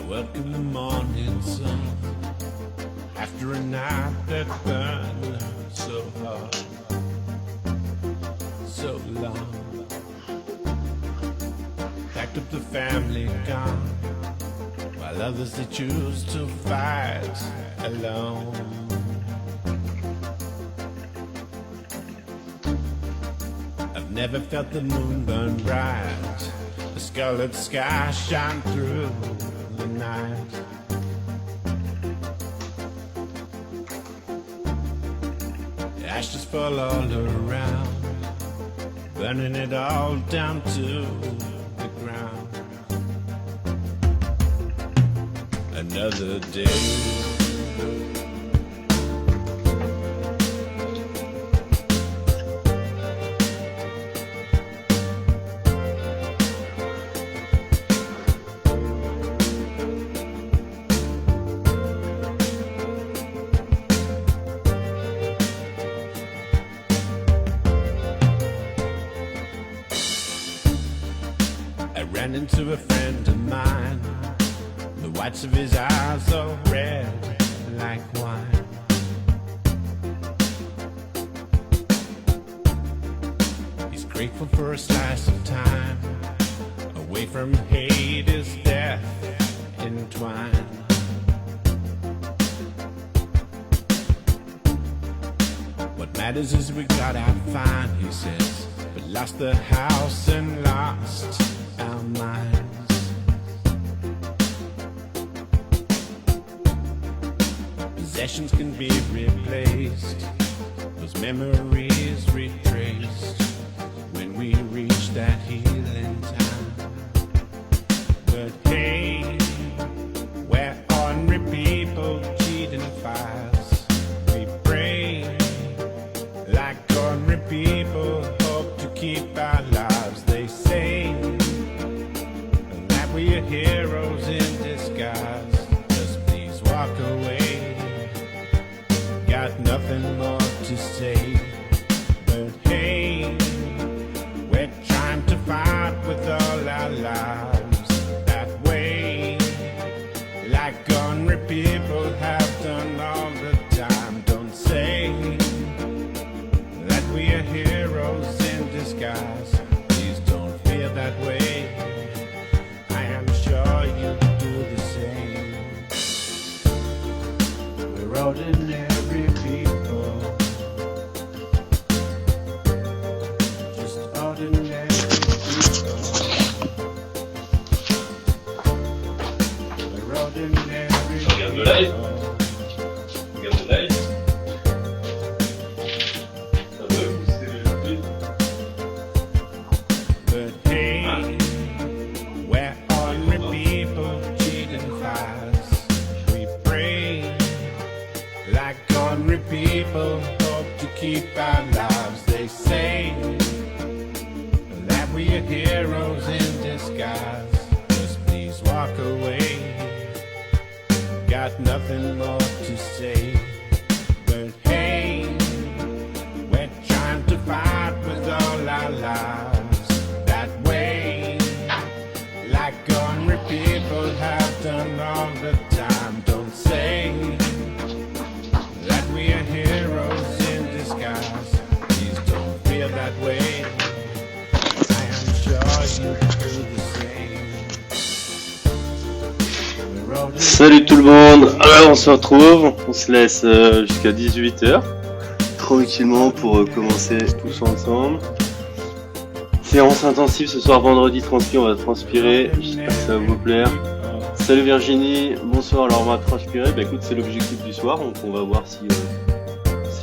welcome the morning sun after a night that burned so hard, so long. Packed up the family, gone, while others they choose to fight alone. I've never felt the moon burn bright, the scarlet sky shine through the night. The ashes fall all around, burning it all down to the ground. Another day. I ran into a friend of mine, the whites of his eyes are red like wine. He's grateful for a slice of time, away from hate is death entwined. What matters is we got out fine, he says, but lost the house and lost our minds. Possessions can be replaced, those memories retraced, when we reach that healing time. But hey, we're ordinary people cheating fires. We pray like ordinary people, hope to keep our lives. They say that we are heroes in disguise. Just please walk away, got nothing more to say. But hey, we're trying to fight with all our lives that way, like ordinary people have done all the time. Don't say that we are heroes in disguise. Please don't feel that way, I am sure you do the same. We're ordinary people, just ordinary people. We're ordinary Regarde le live. people. Regarde le live. Ça va ou c'est le tweet? But hey, we're ordinary people cheating fires. We pray like ordinary people, hope to keep our lives. They say that we are heroes in disguise. Just please walk away, got nothing more to say. But hey, we're trying to fight with all our lives that way, like ordinary people have done all the time. Don't say that we are heroes in disguise. Please don't feel that way, I am sure you do the same. We're ordinary Salut tout le monde, alors on se retrouve, on se laisse jusqu'à 18h, tranquillement pour commencer tous ensemble. Séance intensive ce soir vendredi transpire, on va transpirer, j'espère que ça va vous plaire. Salut Virginie, bonsoir, alors on va transpirer, bah écoute c'est l'objectif du soir, donc on va voir si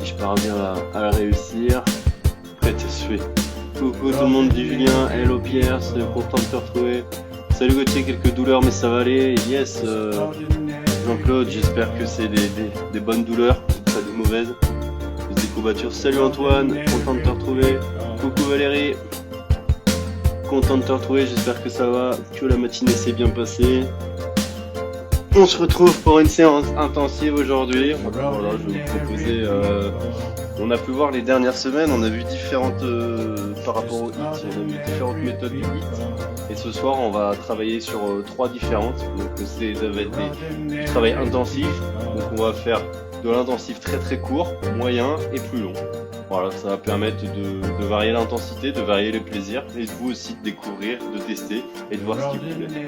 je parviens à réussir. Prêt à suer. Coucou tout le monde, dit Julien, hello Pierre, c'est content de te retrouver. Salut Gauthier, quelques douleurs mais ça va aller, yes Jean-Claude, j'espère que c'est des bonnes douleurs, pas des mauvaises, des courbatures. Salut Antoine, content de te retrouver. Coucou Valérie, content de te retrouver, j'espère que ça va, que la matinée s'est bien passée. On se retrouve pour une séance intensive aujourd'hui. Voilà, je vais vous proposer On a pu voir les dernières semaines, on a vu différentes, par rapport au HIIT, on a vu différentes méthodes du HIIT. Et ce soir, on va travailler sur 3 différentes. Donc ça va être du travail intensif. Donc on va faire de l'intensif très très court, moyen et plus long. Voilà, ça va permettre de varier l'intensité, de varier les plaisirs et de vous aussi de découvrir, de tester et de voir ce qui vous plaît.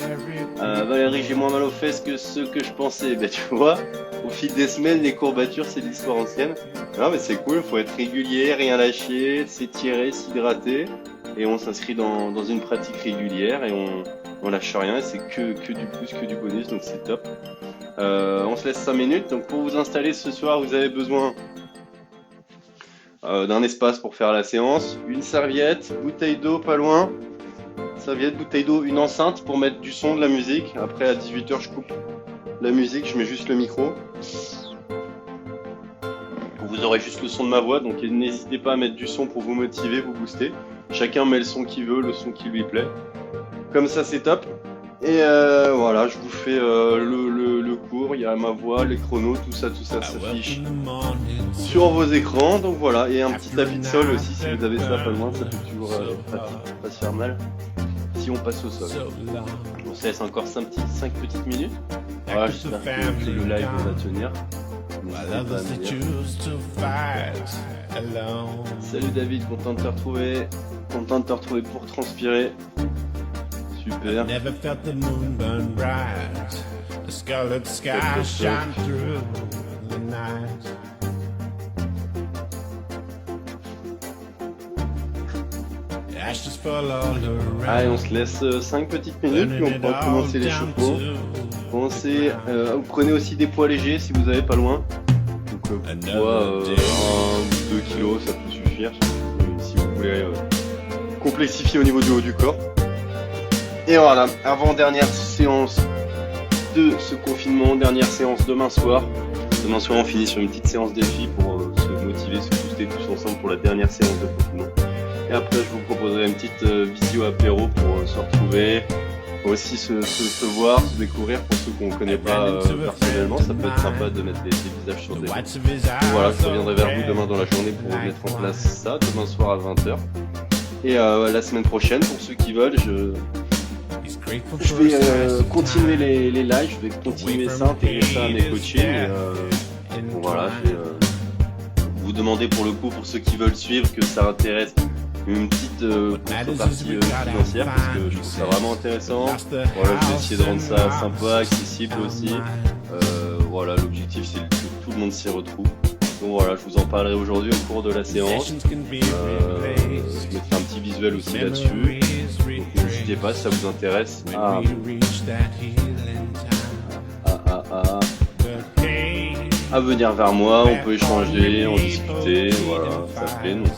Valérie, j'ai moins mal aux fesses que ce que je pensais. Ben tu vois, au fil des semaines, les courbatures, c'est de l'histoire ancienne. Non mais c'est cool, faut être régulier, rien lâcher, s'étirer, s'hydrater. Et on s'inscrit dans une pratique régulière et on lâche rien. Et c'est que du plus, que du bonus, donc c'est top. On se laisse 5 minutes. Donc pour vous installer ce soir, vous avez besoin d'un espace pour faire la séance, une serviette, bouteille d'eau pas loin, serviette, bouteille d'eau, une enceinte pour mettre du son, de la musique. Après à 18h je coupe la musique, je mets juste le micro. Vous aurez juste le son de ma voix, donc n'hésitez pas à mettre du son pour vous motiver, vous booster. Chacun met le son qu'il veut, le son qui lui plaît. Comme ça c'est top. Et voilà, je vous fais le cours, il y a ma voix, les chronos, tout ça s'affiche sur vos écrans. Donc voilà, et un petit tapis de sol aussi, si vous avez ça pas loin, ça peut toujours pas se faire mal. Si on passe au sol. On se laisse encore 5 petites minutes. Voilà, j'espère que le live va tenir. Salut David, content de te retrouver. Content de te retrouver pour transpirer. Super. Never felt the moon burn bright. The scarlet sky shine through the night. Ashes fall all around. Allez, on se laisse 5 petites minutes, puis on pourra commencer l'échauffement. Vous prenez aussi des poids légers si vous avez pas loin. Donc poids 1 ou 2 kilos, ça peut suffire. Si vous voulez complexifier au niveau du haut du corps. Et voilà, avant-dernière séance de ce confinement, dernière séance demain soir. Demain soir, on finit sur une petite séance défi pour se motiver, se booster tous ensemble pour la dernière séance de confinement. Et après, je vous proposerai une petite vidéo apéro pour se retrouver, aussi se voir, se découvrir pour ceux qu'on ne connaît pas personnellement. Ça peut être sympa de mettre des visages sur des. Voilà, je reviendrai vers vous demain dans la journée pour mettre en place ça, demain soir à 20h. Et la semaine prochaine, pour ceux qui veulent, je vais continuer les lives, je vais continuer ça, intégrer ça à mes coachings. Bon, voilà, je vais vous demander pour le coup, pour ceux qui veulent suivre, que ça intéresse une petite contrepartie financière, parce que je trouve ça vraiment intéressant. Voilà, je vais essayer de rendre ça sympa, accessible aussi. Voilà, l'objectif c'est que tout le monde s'y retrouve. Donc voilà, je vous en parlerai aujourd'hui au cours de la séance. Je mettrai un petit visuel aussi là-dessus. Donc n'hésitez pas si ça vous intéresse à venir vers moi, on peut échanger, en discuter, voilà, ça se fait. Donc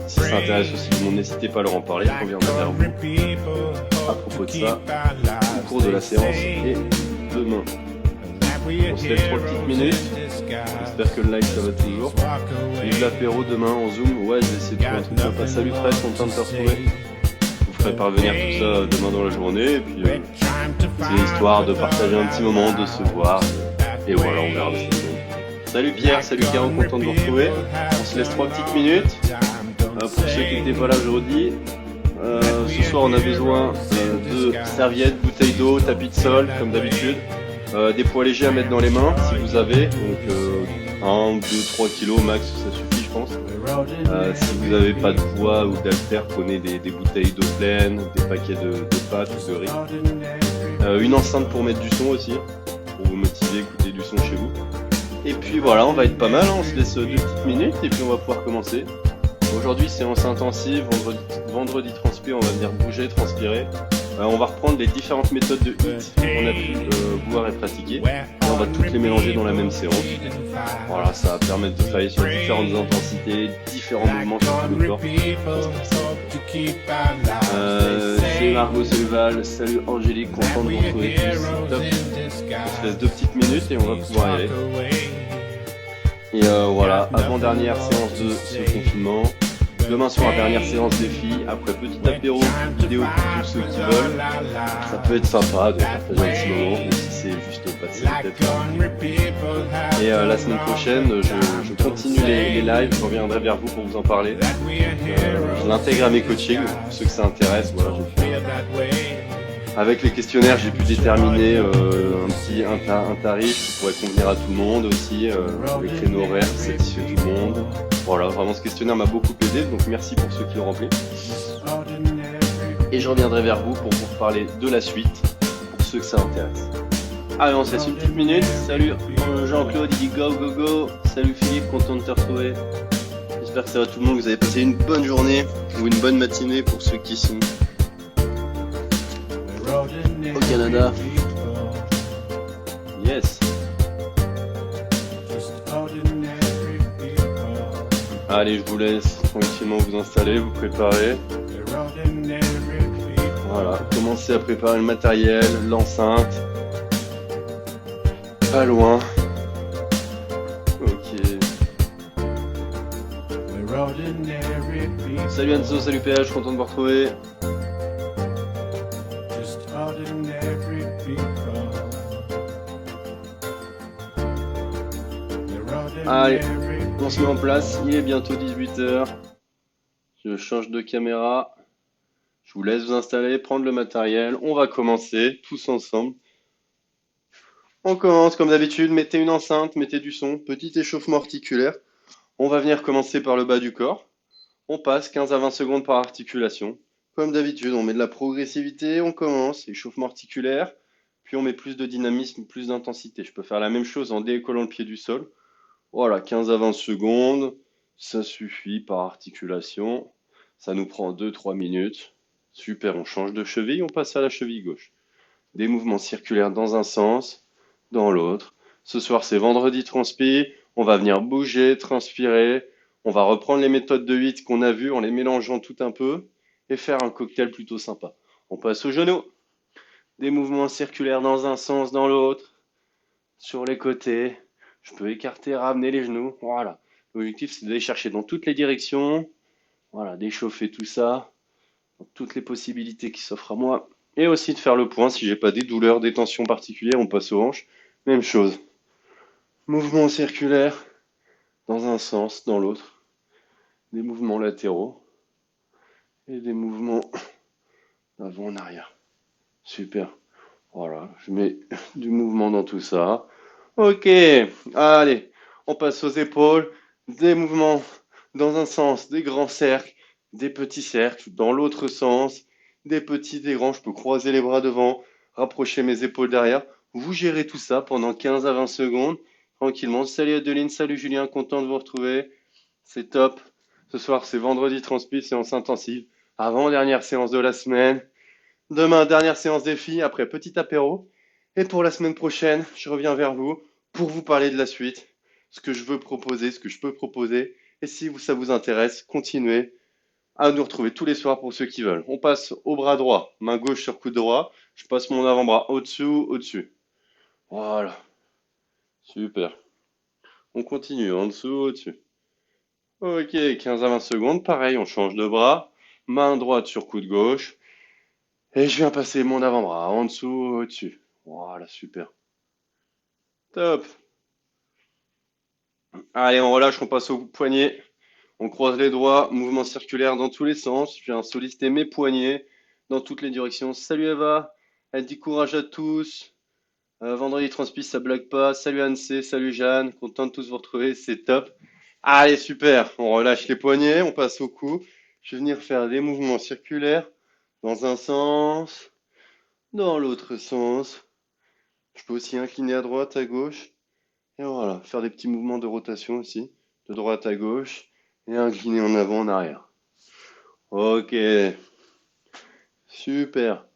si ça intéresse aussi tout le monde, n'hésitez pas à leur en parler, je reviendrai vers vous à propos de ça au cours de la séance et demain. On se laisse 3 petites minutes. J'espère que le live ça va toujours. Vive l'apéro demain en Zoom. Ouais, je vais essayer de trouver un truc sympa. Salut Fred, content de te retrouver. Je vous ferai parvenir tout ça demain dans la journée. Et puis c'est l'histoire de partager un petit moment, de se voir. Et voilà, on verra. Salut Pierre, salut Caro, content de vous retrouver. On se laisse 3 petites minutes. Pour ceux qui n'étaient pas là, je redis. Ce soir, on a besoin de serviettes, bouteilles d'eau, tapis de sol, comme d'habitude. Des poids légers à mettre dans les mains si vous avez, donc 1, 2, 3 kilos max, ça suffit je pense. Si vous n'avez pas de poids ou d'haltères, prenez des bouteilles d'eau pleine, des paquets de pâtes ou de riz. Une enceinte pour mettre du son aussi, pour vous motiver, écouter du son chez vous. Et puis voilà, on va être pas mal, hein. On se laisse 2 petites minutes et puis on va pouvoir commencer. Aujourd'hui séance intensive, vendredi transpire, on va venir bouger, transpirer. On va reprendre les différentes méthodes de HIIT qu'on a pu voir et pratiquer. Et on va toutes les mélanger dans la même séance. Voilà, ça va permettre de travailler sur différentes intensités, différents mouvements sur tout le corps. Salut Margot, salut Val, salut Angélique, content de vous retrouver tous. Top. On se laisse 2 petites minutes et on va pouvoir y aller. Et voilà, avant-dernière séance de ce confinement. Demain soir, dernière séance des filles. Après, petit apéro, vidéo pour tous ceux qui veulent. Ça peut être sympa de partager un petit moment, même si c'est juste passer like peut-être. hungry people have Et la to semaine know prochaine, that je time continue les lives, je reviendrai vers vous pour vous en parler. that we are heroes Je l'intègre à mes coachings, pour ceux que ça intéresse. Voilà, feel that way. avec les questionnaires, j'ai pu déterminer un tarif qui pourrait convenir à tout le monde aussi, les créneaux horaires qui satisfait tout le monde. Voilà, vraiment ce questionnaire m'a beaucoup aidé, donc merci pour ceux qui l'ont rempli. Et je reviendrai vers vous pour vous parler de la suite, pour ceux que ça intéresse. Allez, on se laisse une petite minute. Salut Jean-Claude, il dit go go go. Salut Philippe, content de te retrouver. J'espère que ça va tout le monde, que vous avez passé une bonne journée ou une bonne matinée pour ceux qui sont au Canada. Yes. Allez, je vous laisse tranquillement vous installer, vous préparer. Voilà, commencez à préparer le matériel, l'enceinte. Pas loin. Ok. Salut Anso, salut PH, content de vous retrouver. Allez, on se met en place, il est bientôt 18h. Je change de caméra. Je vous laisse vous installer, prendre le matériel. On va commencer tous ensemble. On commence comme d'habitude, mettez une enceinte, mettez du son, petit échauffement articulaire. On va venir commencer par le bas du corps. On passe 15 à 20 secondes par articulation. Comme d'habitude, on met de la progressivité, on commence, échauffement articulaire, puis on met plus de dynamisme, plus d'intensité. Je peux faire la même chose en décollant le pied du sol. Voilà, 15 à 20 secondes, ça suffit par articulation. Ça nous prend 2-3 minutes. Super, on change de cheville, on passe à la cheville gauche. Des mouvements circulaires dans un sens, dans l'autre. Ce soir, c'est vendredi transpi. On va venir bouger, transpirer. On va reprendre les méthodes de 8 qu'on a vues en les mélangeant tout un peu et faire un cocktail plutôt sympa. On passe aux genoux. Des mouvements circulaires dans un sens, dans l'autre. Sur les côtés. Je peux écarter, ramener les genoux. Voilà. L'objectif, c'est d'aller chercher dans toutes les directions. Voilà, d'échauffer tout ça. Dans toutes les possibilités qui s'offrent à moi. Et aussi de faire le point. Si j'ai pas des douleurs, des tensions particulières, on passe aux hanches. Même chose. Mouvement circulaire dans un sens, dans l'autre. Des mouvements latéraux. Et des mouvements d'avant en arrière. Super. Voilà, je mets du mouvement dans tout ça. Ok, allez, on passe aux épaules. Des mouvements dans un sens, des grands cercles, des petits cercles dans l'autre sens, des petits, des grands. Je peux croiser les bras devant, rapprocher mes épaules derrière. Vous gérez tout ça pendant 15 à 20 secondes, tranquillement. Salut Adeline, salut Julien, content de vous retrouver. C'est top. Ce soir, c'est vendredi transpi, séance intensive. Avant-dernière séance de la semaine. Demain, dernière séance défi, après petit apéro. Et pour la semaine prochaine, je reviens vers vous pour vous parler de la suite, ce que je veux proposer, ce que je peux proposer. Et si ça vous intéresse, continuez à nous retrouver tous les soirs pour ceux qui veulent. On passe au bras droit, main gauche sur coude droit. Je passe mon avant-bras au-dessous, au-dessus. Voilà. Super. On continue, en dessous, au-dessus. Ok, 15 à 20 secondes. Pareil, on change de bras. Main droite sur coude gauche. Et je viens passer mon avant-bras en dessous, au-dessus. Voilà, super. Top. Allez, on relâche, on passe au poignet. On croise les doigts, mouvement circulaire dans tous les sens. Je viens solliciter mes poignets dans toutes les directions. Salut Eva. Elle dit courage à tous. Vendredi transpi, ça blague pas. Salut Anne-C, salut Jeanne. Content de tous vous retrouver, c'est top. Allez, super. On relâche les poignets, on passe au cou. Je vais venir faire des mouvements circulaires dans un sens, dans l'autre sens. Je peux aussi incliner à droite, à gauche. Et voilà, faire des petits mouvements de rotation aussi, de droite à gauche, et incliner en avant, en arrière. Ok, super.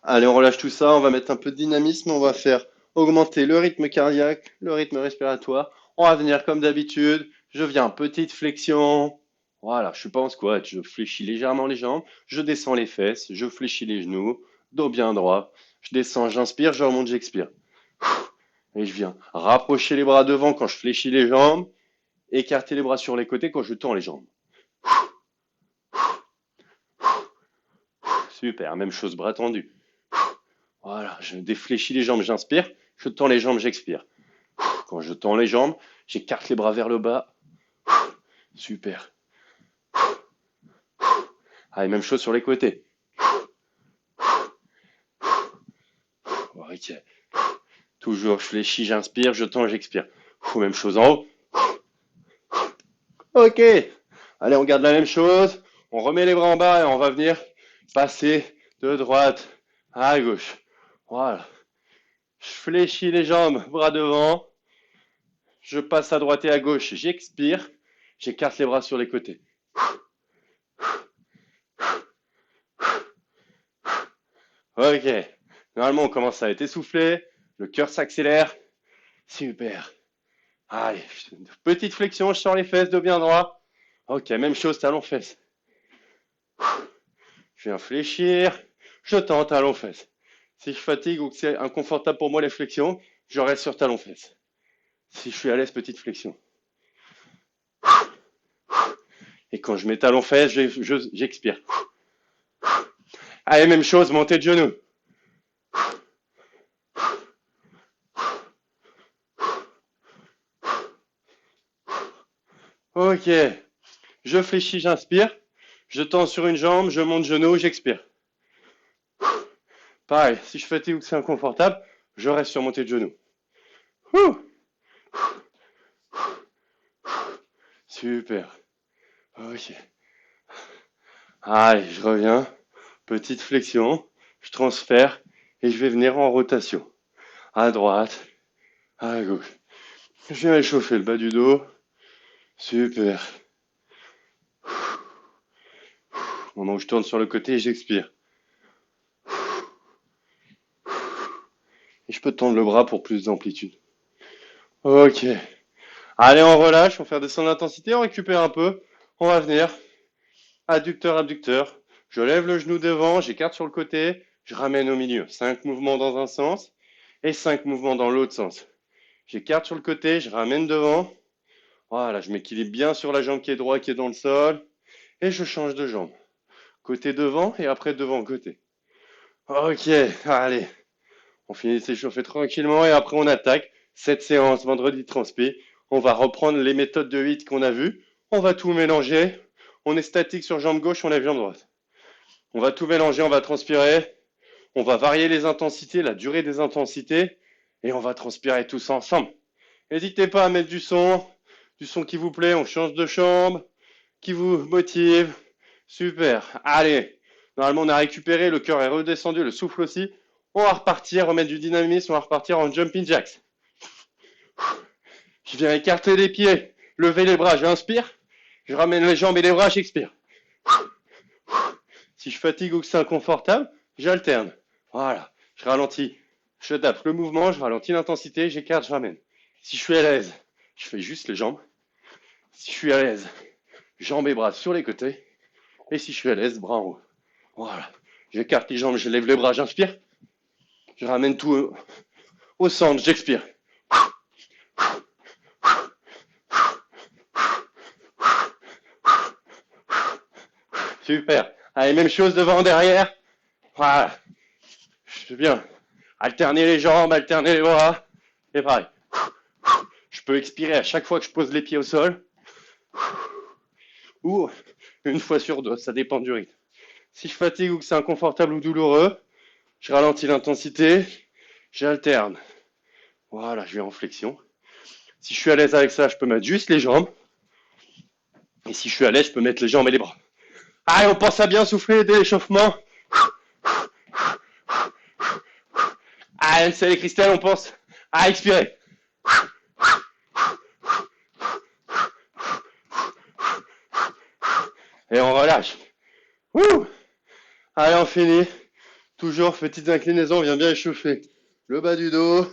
Allez, on relâche tout ça, on va mettre un peu de dynamisme, on va faire augmenter le rythme cardiaque, le rythme respiratoire. On va venir comme d'habitude, je viens petite flexion. Voilà, je suis pas en squat, je fléchis légèrement les jambes, je descends les fesses, je fléchis les genoux, dos bien droit. Je descends, j'inspire, je remonte, j'expire. Et je viens rapprocher les bras devant quand je fléchis les jambes, écarter les bras sur les côtés quand je tends les jambes. Super, même chose, bras tendus. Voilà, je défléchis les jambes, j'inspire. Je tends les jambes, j'expire. Quand je tends les jambes, j'écarte les bras vers le bas. Super. Allez, même chose sur les côtés. Ok. Toujours, je fléchis, j'inspire, je tends, j'expire. Même chose en haut. Ok. Allez, on garde la même chose. On remet les bras en bas et on va venir passer de droite à gauche. Voilà. Je fléchis les jambes, bras devant. Je passe à droite et à gauche, j'expire. J'écarte les bras sur les côtés. Ok. Normalement, on commence à être essoufflé. Le cœur s'accélère. Super. Allez, petite flexion, je sors les fesses, dos bien droit. Ok, même chose, talon fesses. Je viens fléchir. Je tends talon fesses. Si je fatigue ou que c'est inconfortable pour moi les flexions, je reste sur talon fesses. Si je suis à l'aise, petite flexion. Et quand je mets talon fesses, j'expire. Allez, même chose, montée de genoux. Ok. Je fléchis, j'inspire. Je tends sur une jambe, je monte genou, j'expire. Pareil, si je fatigue ou que c'est inconfortable, je reste sur montée de genou. Super. Ok. Allez, je reviens. Petite flexion. Je transfère et je vais venir en rotation. À droite, à gauche. Je viens échauffer le bas du dos. Super. Moment où je tourne sur le côté, j'expire. Et je peux tendre le bras pour plus d'amplitude. Ok. Allez, on relâche, on va faire descendre l'intensité, on récupère un peu. On va venir. Adducteur, abducteur. Je lève le genou devant, j'écarte sur le côté, je ramène au milieu. 5 mouvements dans un sens et 5 mouvements dans l'autre sens. J'écarte sur le côté, je ramène devant. Voilà, je m'équilibre bien sur la jambe qui est droite, qui est dans le sol. Et je change de jambe. Côté devant et après devant côté. Ok, allez. On finit de s'échauffer tranquillement et après on attaque cette séance vendredi transpi. On va reprendre les méthodes de 8 qu'on a vues. On va tout mélanger. On est statique sur jambe gauche, on lève jambe droite. On va tout mélanger, on va transpirer. On va varier les intensités, la durée des intensités. Et on va transpirer tous ensemble. N'hésitez pas à mettre du son qui vous plaît. On change de chambre, qui vous motive. Super. Allez. Normalement, on a récupéré, le cœur est redescendu, le souffle aussi. On va repartir, remettre du dynamisme, on va repartir en jumping jacks. Je viens écarter les pieds, lever les bras, j'inspire. Je ramène les jambes et les bras, j'expire. Si je fatigue ou que c'est inconfortable, j'alterne. Voilà. Je ralentis. Je tape le mouvement, je ralentis l'intensité, j'écarte, je ramène. Si je suis à l'aise, je fais juste les jambes. Si je suis à l'aise, jambes et bras sur les côtés. Et si je suis à l'aise, bras en haut. Voilà. J'écarte les jambes, je lève les bras, j'inspire. Je ramène tout au centre, j'expire. Super. Allez, même chose devant, derrière. Voilà. Je vais bien alterner les jambes, alterner les bras. Et pareil. Je peux expirer à chaque fois que je pose les pieds au sol. Ou une fois sur deux, ça dépend du rythme. Si je fatigue ou que c'est inconfortable ou douloureux, je ralentis l'intensité, j'alterne. Voilà, je vais en flexion. Si je suis à l'aise avec ça, je peux mettre juste les jambes. Et si je suis à l'aise, je peux mettre les jambes et les bras. Allez, on pense à bien souffler dès l'échauffement. Allez, c'est les Christelle, on pense à expirer. Et on relâche. Allez, on finit. Toujours petite inclinaison, on vient bien échauffer le bas du dos,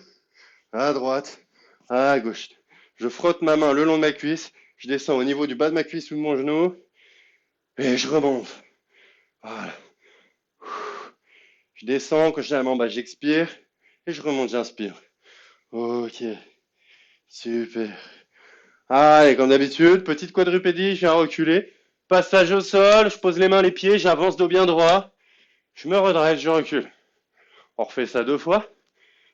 à droite, à gauche. Je frotte ma main le long de ma cuisse, je descends au niveau du bas de ma cuisse ou de mon genou, et je remonte. Voilà. Je descends, quand j'ai la main en bas, j'expire, et je remonte, j'inspire. Ok. Super. Allez, comme d'habitude, petite quadrupédie, je viens reculer. Passage au sol, je pose les mains, les pieds, j'avance dos bien droit. Je me redresse, je recule. On refait ça 2 fois.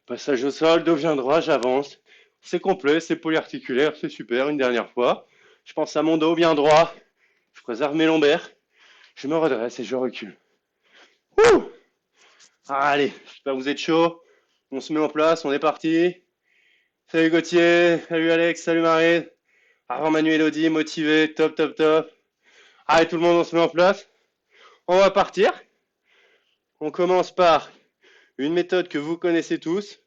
Passage au sol, dos bien droit, j'avance. C'est complet, c'est polyarticulaire, c'est super. Une dernière fois. Je pense à mon dos bien droit. Je préserve mes lombaires. Je me redresse et je recule. Ouh! Allez, j'espère que vous êtes chaud. On se met en place, on est parti. Salut Gauthier, salut Alex, salut Marie. Avant Manu et Elodie, motivé, top, top, top. Allez, tout le monde, on se met en place. On va partir. On commence par une méthode que vous connaissez tous.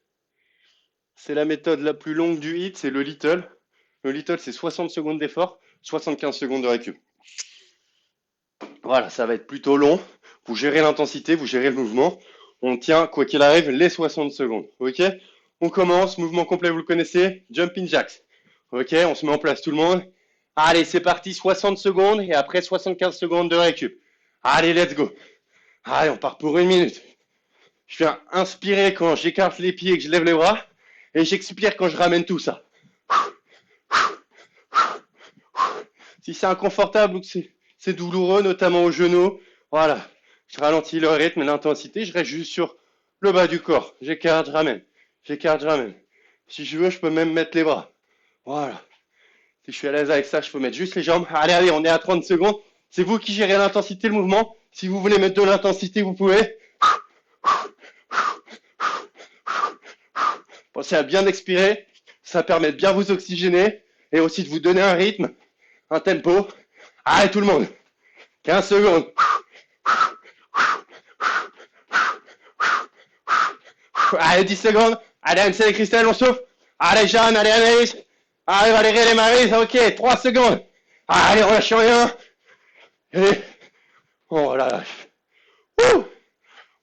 C'est la méthode la plus longue du HIIT, c'est le little. Le little, c'est 60 secondes d'effort, 75 secondes de récup. Voilà, ça va être plutôt long. Vous gérez l'intensité, vous gérez le mouvement. On tient, quoi qu'il arrive, les 60 secondes. Ok? On commence, mouvement complet, vous le connaissez, jumping jacks. Ok? On se met en place tout le monde. Allez, c'est parti, 60 secondes et après 75 secondes de récup. Allez, let's go. Allez, on part pour 1 minute. Je viens inspirer quand j'écarte les pieds et que je lève les bras. Et j'expire quand je ramène tout ça. Si c'est inconfortable ou que c'est douloureux, notamment au genou, voilà. Je ralentis le rythme et l'intensité. Je reste juste sur le bas du corps. J'écarte, je ramène. J'écarte, je ramène. Si je veux, je peux même mettre les bras. Voilà. Si je suis à l'aise avec ça, je peux mettre juste les jambes. Allez, allez, on est à 30 secondes. C'est vous qui gérez l'intensité, le mouvement. Si vous voulez mettre de l'intensité, vous pouvez. Pensez à bien expirer. Ça permet de bien vous oxygéner et aussi de vous donner un rythme, un tempo. Allez, tout le monde. 15 secondes. Allez, 10 secondes. Allez, MC et Christelle, on souffle. Allez, Jeanne, allez, Anaïs. Allez, Valérie, les Maris. Ok, 3 secondes. Allez, on lâche rien. Et on relâche.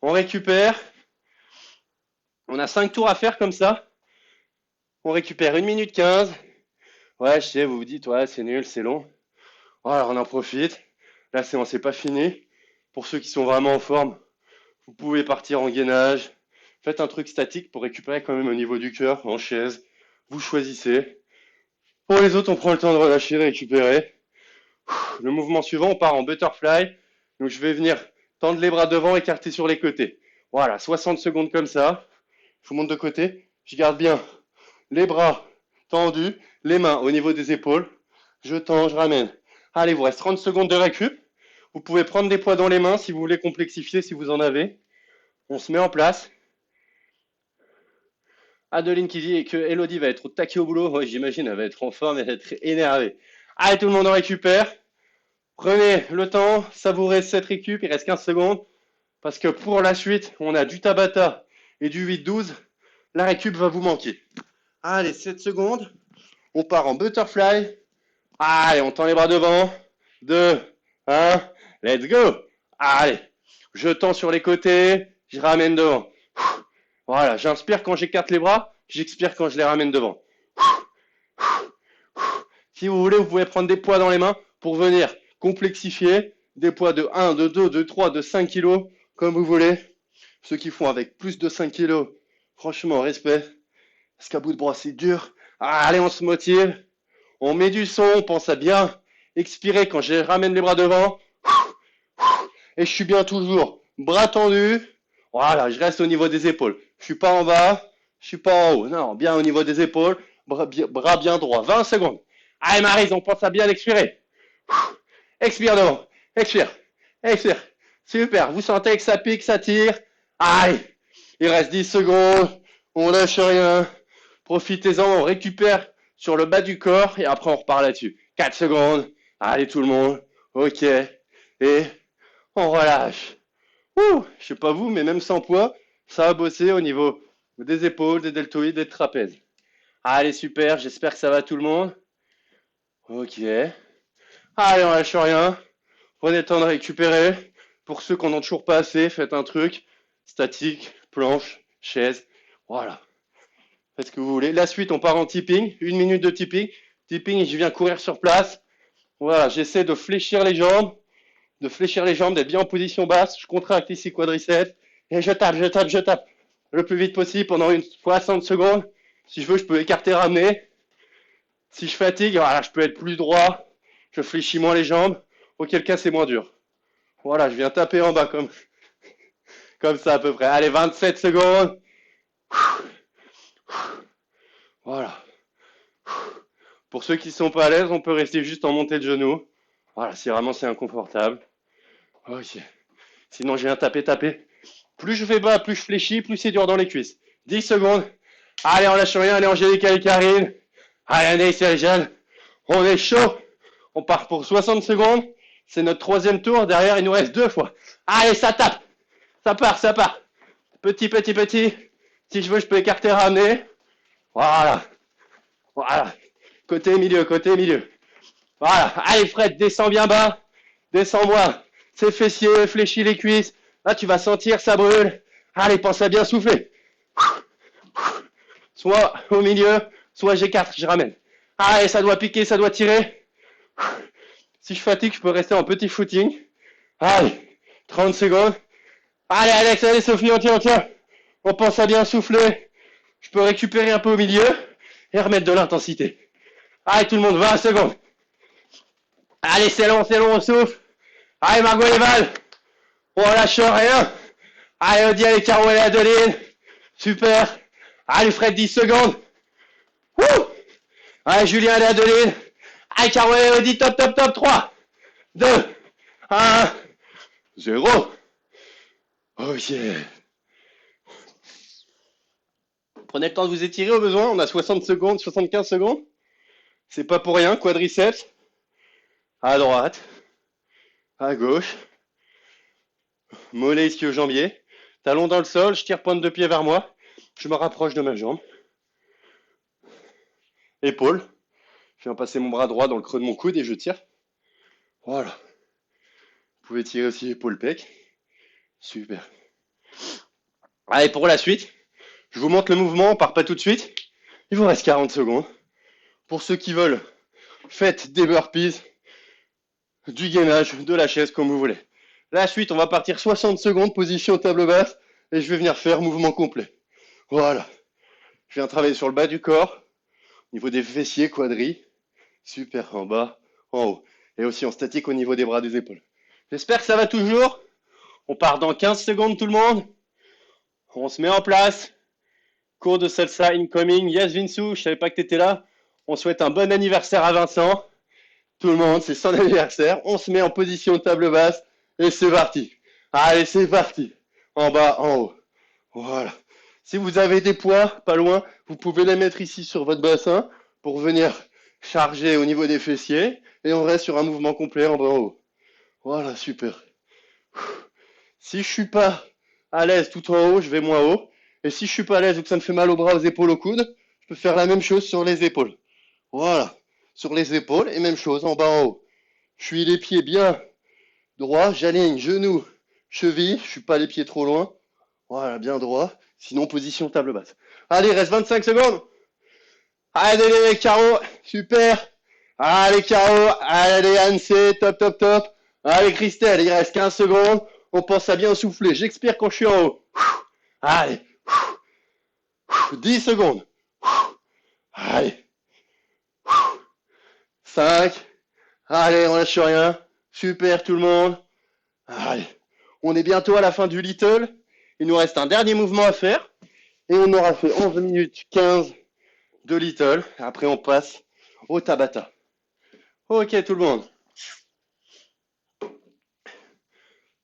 On récupère. On a 5 tours à faire comme ça. On récupère 1 minute 15. Ouais, je sais, vous vous dites, ouais, c'est nul, c'est long. Voilà, on en profite. La séance n'est pas finie. Pour ceux qui sont vraiment en forme, vous pouvez partir en gainage. Faites un truc statique pour récupérer quand même au niveau du cœur, en chaise. Vous choisissez. Pour les autres, on prend le temps de relâcher, de récupérer. Le mouvement suivant, on part en butterfly. Donc je vais venir tendre les bras devant, écarter sur les côtés. Voilà, 60 secondes comme ça. Je vous montre de côté. Je garde bien les bras tendus, les mains au niveau des épaules. Je tends, je ramène. Allez, il vous reste 30 secondes de récup. Vous pouvez prendre des poids dans les mains si vous voulez complexifier, si vous en avez. On se met en place. Adeline qui dit que Elodie va être au taquet au boulot. Ouais, j'imagine, elle va être en forme, elle va être énervée. Allez, tout le monde en récupère. Prenez le temps, savourez cette récup. Il reste 15 secondes. Parce que pour la suite, on a du Tabata et du 8-12. La récup va vous manquer. Allez, 7 secondes. On part en butterfly. Allez, on tend les bras devant. 2, 1, let's go. Allez, je tends sur les côtés, je ramène devant. Voilà, j'inspire quand j'écarte les bras, j'expire quand je les ramène devant. Si vous voulez, vous pouvez prendre des poids dans les mains pour venir complexifier. Des poids de 1, de 2, de 3, de 5 kilos, comme vous voulez. Ceux qui font avec plus de 5 kilos, franchement, respect. Parce qu'à bout de bras, c'est dur. Allez, on se motive. On met du son, on pense à bien expirer quand je ramène les bras devant. Et je suis bien toujours bras tendus. Voilà, je reste au niveau des épaules. Je suis pas en bas, je suis pas en haut. Non, bien au niveau des épaules. Bras bien droit. 20 secondes. Allez, Maryse, on pense à bien expirer. Expire devant. Expire. Expire. Super. Vous sentez que ça pique, ça tire. Allez. Il reste 10 secondes. On lâche rien. Profitez-en. On récupère sur le bas du corps et après on repart là-dessus. 4 secondes. Allez tout le monde. Ok. Et on relâche. Je sais pas vous, mais même sans poids, ça va bosser au niveau des épaules, des deltoïdes, des trapèzes. Allez, super. J'espère que ça va tout le monde. Ok. Allez, on lâche rien. Prenez le temps de récupérer. Pour ceux qui n'en ont toujours pas assez, faites un truc statique, planche, chaise. Voilà. Faites ce que vous voulez. La suite, on part en tipping. 1 minute de tipping. Tipping, je viens courir sur place. Voilà, j'essaie de fléchir les jambes. D'être bien en position basse. Je contracte ici quadriceps. Et je tape le plus vite possible pendant 60 secondes. Si je veux, je peux écarter, ramener. Si je fatigue, voilà, je peux être plus droit. Je fléchis moins les jambes. Auquel cas, c'est moins dur. Voilà, je viens taper en bas Comme ça à peu près. Allez, 27 secondes. Voilà. Pour ceux qui sont pas à l'aise, on peut rester juste en montée de genoux. Voilà, si vraiment c'est inconfortable. Ok. Sinon, je viens taper. Plus je fais bas, plus je fléchis, plus c'est dur dans les cuisses. 10 secondes. Allez, on lâche rien. Allez, Angélica et Karine. Allez, Anaïs et Réjeanne. On est chaud. On part pour 60 secondes. C'est notre troisième tour. Derrière, il nous reste 2 fois. Allez, ça tape. Ça part. Petit. Si je veux, je peux écarter, ramener. Voilà. Côté milieu. Voilà. Allez, Fred, descends bien bas. Descends-moi. C'est fessier, fléchis les cuisses. Là, tu vas sentir, ça brûle. Allez, pense à bien souffler. Soit au milieu, soit j'écarte, je ramène. Allez, ça doit piquer, ça doit tirer. Si je fatigue, je peux rester en petit footing. Allez, 30 secondes. Allez, Alex, allez, Sophie, on tient. On pense à bien souffler. Je peux récupérer un peu au milieu et remettre de l'intensité. Allez, tout le monde, 20 secondes. Allez, c'est long, on souffle. Allez, Margot et Val. On lâche rien. Allez, Odie, allez, Caro et Adeline. Super. Allez, Fred, 10 secondes. Wouh. Allez, Julien et Adeline. Allez, Caro et Odie, top. 3, 2, 1, 0. Oh yeah. Prenez le temps de vous étirer au besoin. On a 60 secondes, 75 secondes. C'est pas pour rien. Quadriceps. À droite. À gauche. Mollet ischio-jambier. Talon dans le sol. Je tire pointe de pied vers moi. Je me rapproche de ma jambe. Épaule. Je viens passer mon bras droit dans le creux de mon coude et je tire. Voilà. Vous pouvez tirer aussi épaule-pec. Super. Allez, pour la suite, je vous montre le mouvement. On part pas tout de suite. Il vous reste 40 secondes. Pour ceux qui veulent, faites des burpees, du gainage, de la chaise, comme vous voulez. La suite, on va partir 60 secondes, position table basse, et je vais venir faire mouvement complet. Voilà. Je viens travailler sur le bas du corps, au niveau des fessiers, quadris. Super, en bas, en haut. Et aussi en statique au niveau des bras, des épaules. J'espère que ça va toujours. On part dans 15 secondes, tout le monde. On se met en place. Cours de salsa incoming. Yes, Vinsou, je savais pas que tu étais là. On souhaite un bon anniversaire à Vincent. Tout le monde, c'est son anniversaire. On se met en position table basse. Et c'est parti. Allez, c'est parti. En bas, en haut. Voilà. Si vous avez des poids pas loin, vous pouvez les mettre ici sur votre bassin pour venir charger au niveau des fessiers. Et on reste sur un mouvement complet en bas, en haut. Voilà, super. Si je suis pas à l'aise tout en haut, je vais moins haut. Et si je suis pas à l'aise ou que ça me fait mal aux bras, aux épaules, aux coudes, je peux faire la même chose sur les épaules. Voilà. Sur les épaules et même chose en bas, en haut. Je suis les pieds bien droits, j'aligne genoux, cheville, je suis pas les pieds trop loin. Voilà, bien droit. Sinon, position table basse. Allez, reste 25 secondes. Allez, Caro, super. Allez, Caro, allez, Anne-C, top. Allez, Christelle, il reste 15 secondes. On pense à bien souffler. J'expire quand je suis en haut. Allez. 10 secondes. Allez. 5. Allez, on lâche rien. Super, tout le monde. Allez. On est bientôt à la fin du Little. Il nous reste un dernier mouvement à faire. Et on aura fait 11 minutes 15 de Little. Après, on passe au Tabata. Ok, tout le monde.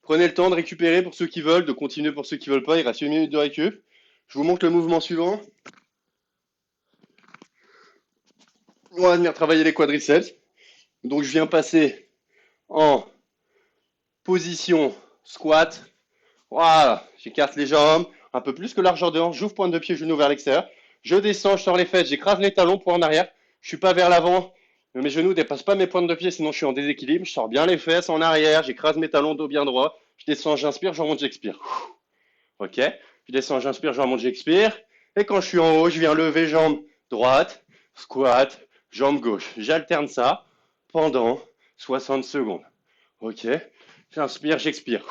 Prenez le temps de récupérer pour ceux qui veulent, de continuer pour ceux qui veulent pas. Il reste 1 minute de récup. Je vous montre le mouvement suivant. On va venir travailler les quadriceps. Donc, je viens passer en position squat. Voilà, j'écarte les jambes, un peu plus que largeur de hanche, j'ouvre pointe de pied, genou vers l'extérieur. Je descends, je sors les fesses, j'écrase les talons, poids en arrière. Je suis pas vers l'avant, mes genoux dépassent pas mes pointes de pied, sinon je suis en déséquilibre. Je sors bien les fesses en arrière, j'écrase mes talons, dos bien droit. Je descends, j'inspire, je remonte, j'expire. Ok, je descends, j'inspire, je remonte, j'expire. Et quand je suis en haut, je viens lever jambe droite, squat, jambe gauche. J'alterne ça pendant 60 secondes. Ok, j'inspire, j'expire.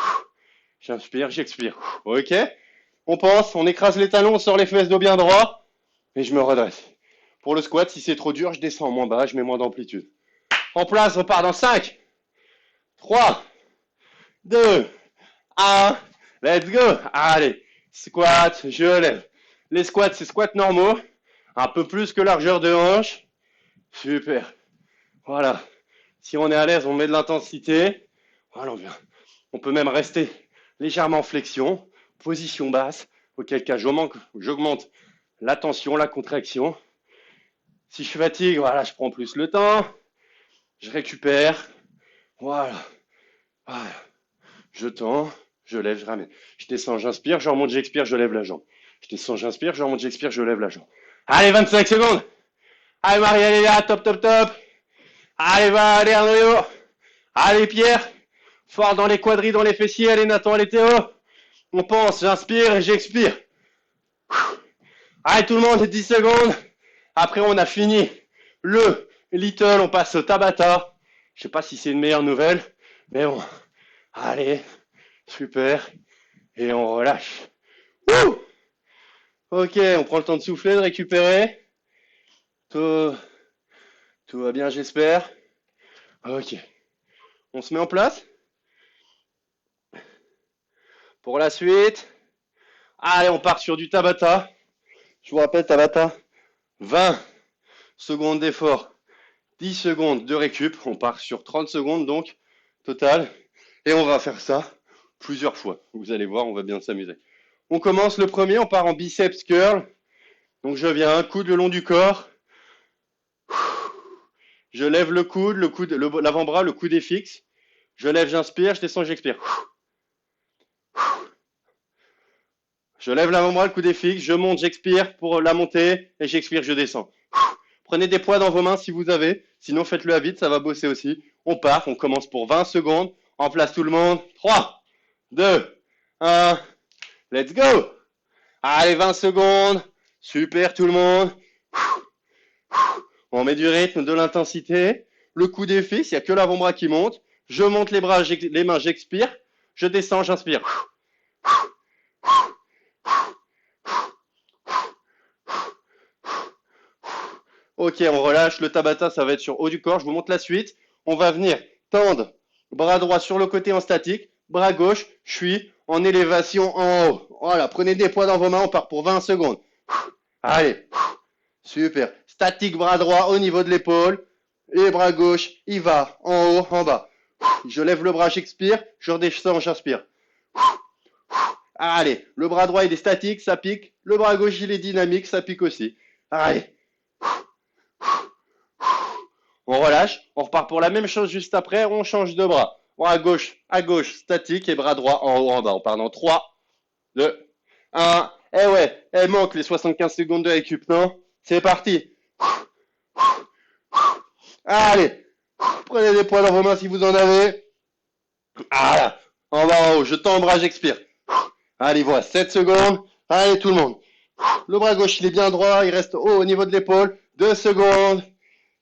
J'inspire, j'expire. Ok, on pense, on écrase les talons, on sort les fesses, dos bien droit. Et je me redresse. Pour le squat, si c'est trop dur, je descends moins bas, je mets moins d'amplitude. En place, on part dans 5, 3, 2, 1. Let's go. Allez, squat, je lève. Les squats, c'est squats normaux. Un peu plus que largeur de hanche. Super. Voilà. Si on est à l'aise, on met de l'intensité. Voilà, on peut même rester légèrement en flexion, position basse, auquel cas j'augmente la tension, la contraction. Si je fatigue, voilà, je prends plus le temps, je récupère, voilà. Je tends, je lève, je ramène. Je descends, j'inspire, je remonte, j'expire, je lève la jambe. Je descends, j'inspire, je remonte, j'expire, je lève la jambe. Allez, 25 secondes. Allez, Marie, allez là, top, top, top. Allez, va, allez, Arnaud. Allez, Pierre. Fort dans les quadris, dans les fessiers. Allez, Nathan, allez, Théo. On pense, j'inspire et j'expire. Allez, tout le monde, 10 secondes. Après, on a fini le little, on passe au Tabata. Je sais pas si c'est une meilleure nouvelle, mais bon. Allez, super. Et on relâche. Wouh! Ok, on prend le temps de souffler, de récupérer. Tout va bien, j'espère. Ok. On se met en place. Pour la suite. Allez, on part sur du Tabata. Je vous rappelle, Tabata. 20 secondes d'effort. 10 secondes de récup. On part sur 30 secondes, donc, total. Et on va faire ça plusieurs fois. Vous allez voir, on va bien s'amuser. On commence le premier, on part en biceps curl. Donc, je viens, coude le long du corps. Je lève le coude, l'avant-bras, le coude est fixe. Je lève, j'inspire, je descends, j'expire. Je lève l'avant-bras, le coude est fixe, je monte, j'expire pour la montée et j'expire, je descends. Prenez des poids dans vos mains si vous avez, sinon faites-le à vite, ça va bosser aussi. On part, on commence pour 20 secondes. En place tout le monde. 3, 2, 1, let's go. Allez, 20 secondes. Super tout le monde. On met du rythme, de l'intensité. Le coude est fixe, il n'y a que l'avant-bras qui monte. Je monte les bras, les mains, j'expire. Je descends, j'inspire. Ok, on relâche. Le Tabata, ça va être sur haut du corps. Je vous montre la suite. On va venir tendre. Bras droit sur le côté en statique. Bras gauche, je suis en élévation en haut. Voilà, prenez des poids dans vos mains. On part pour 20 secondes. Allez. Super. Statique, bras droit au niveau de l'épaule. Et bras gauche, il va en haut, en bas. Je lève le bras, j'expire. Je redescends, j'inspire. Allez, le bras droit, il est statique, ça pique. Le bras gauche, il est dynamique, ça pique aussi. Allez. On relâche, on repart pour la même chose juste après, on change de bras. Bras à gauche, statique et bras droit en haut, en bas. On part dans 3, 2, 1. Eh ouais, elle manque les 75 secondes de récup, non? C'est parti. Allez, prenez des poids dans vos mains si vous en avez. Voilà, en bas, en haut, je tends le bras, j'expire. Allez, voilà, 7 secondes. Allez, tout le monde. Le bras gauche, il est bien droit, il reste haut au niveau de l'épaule. 2 secondes.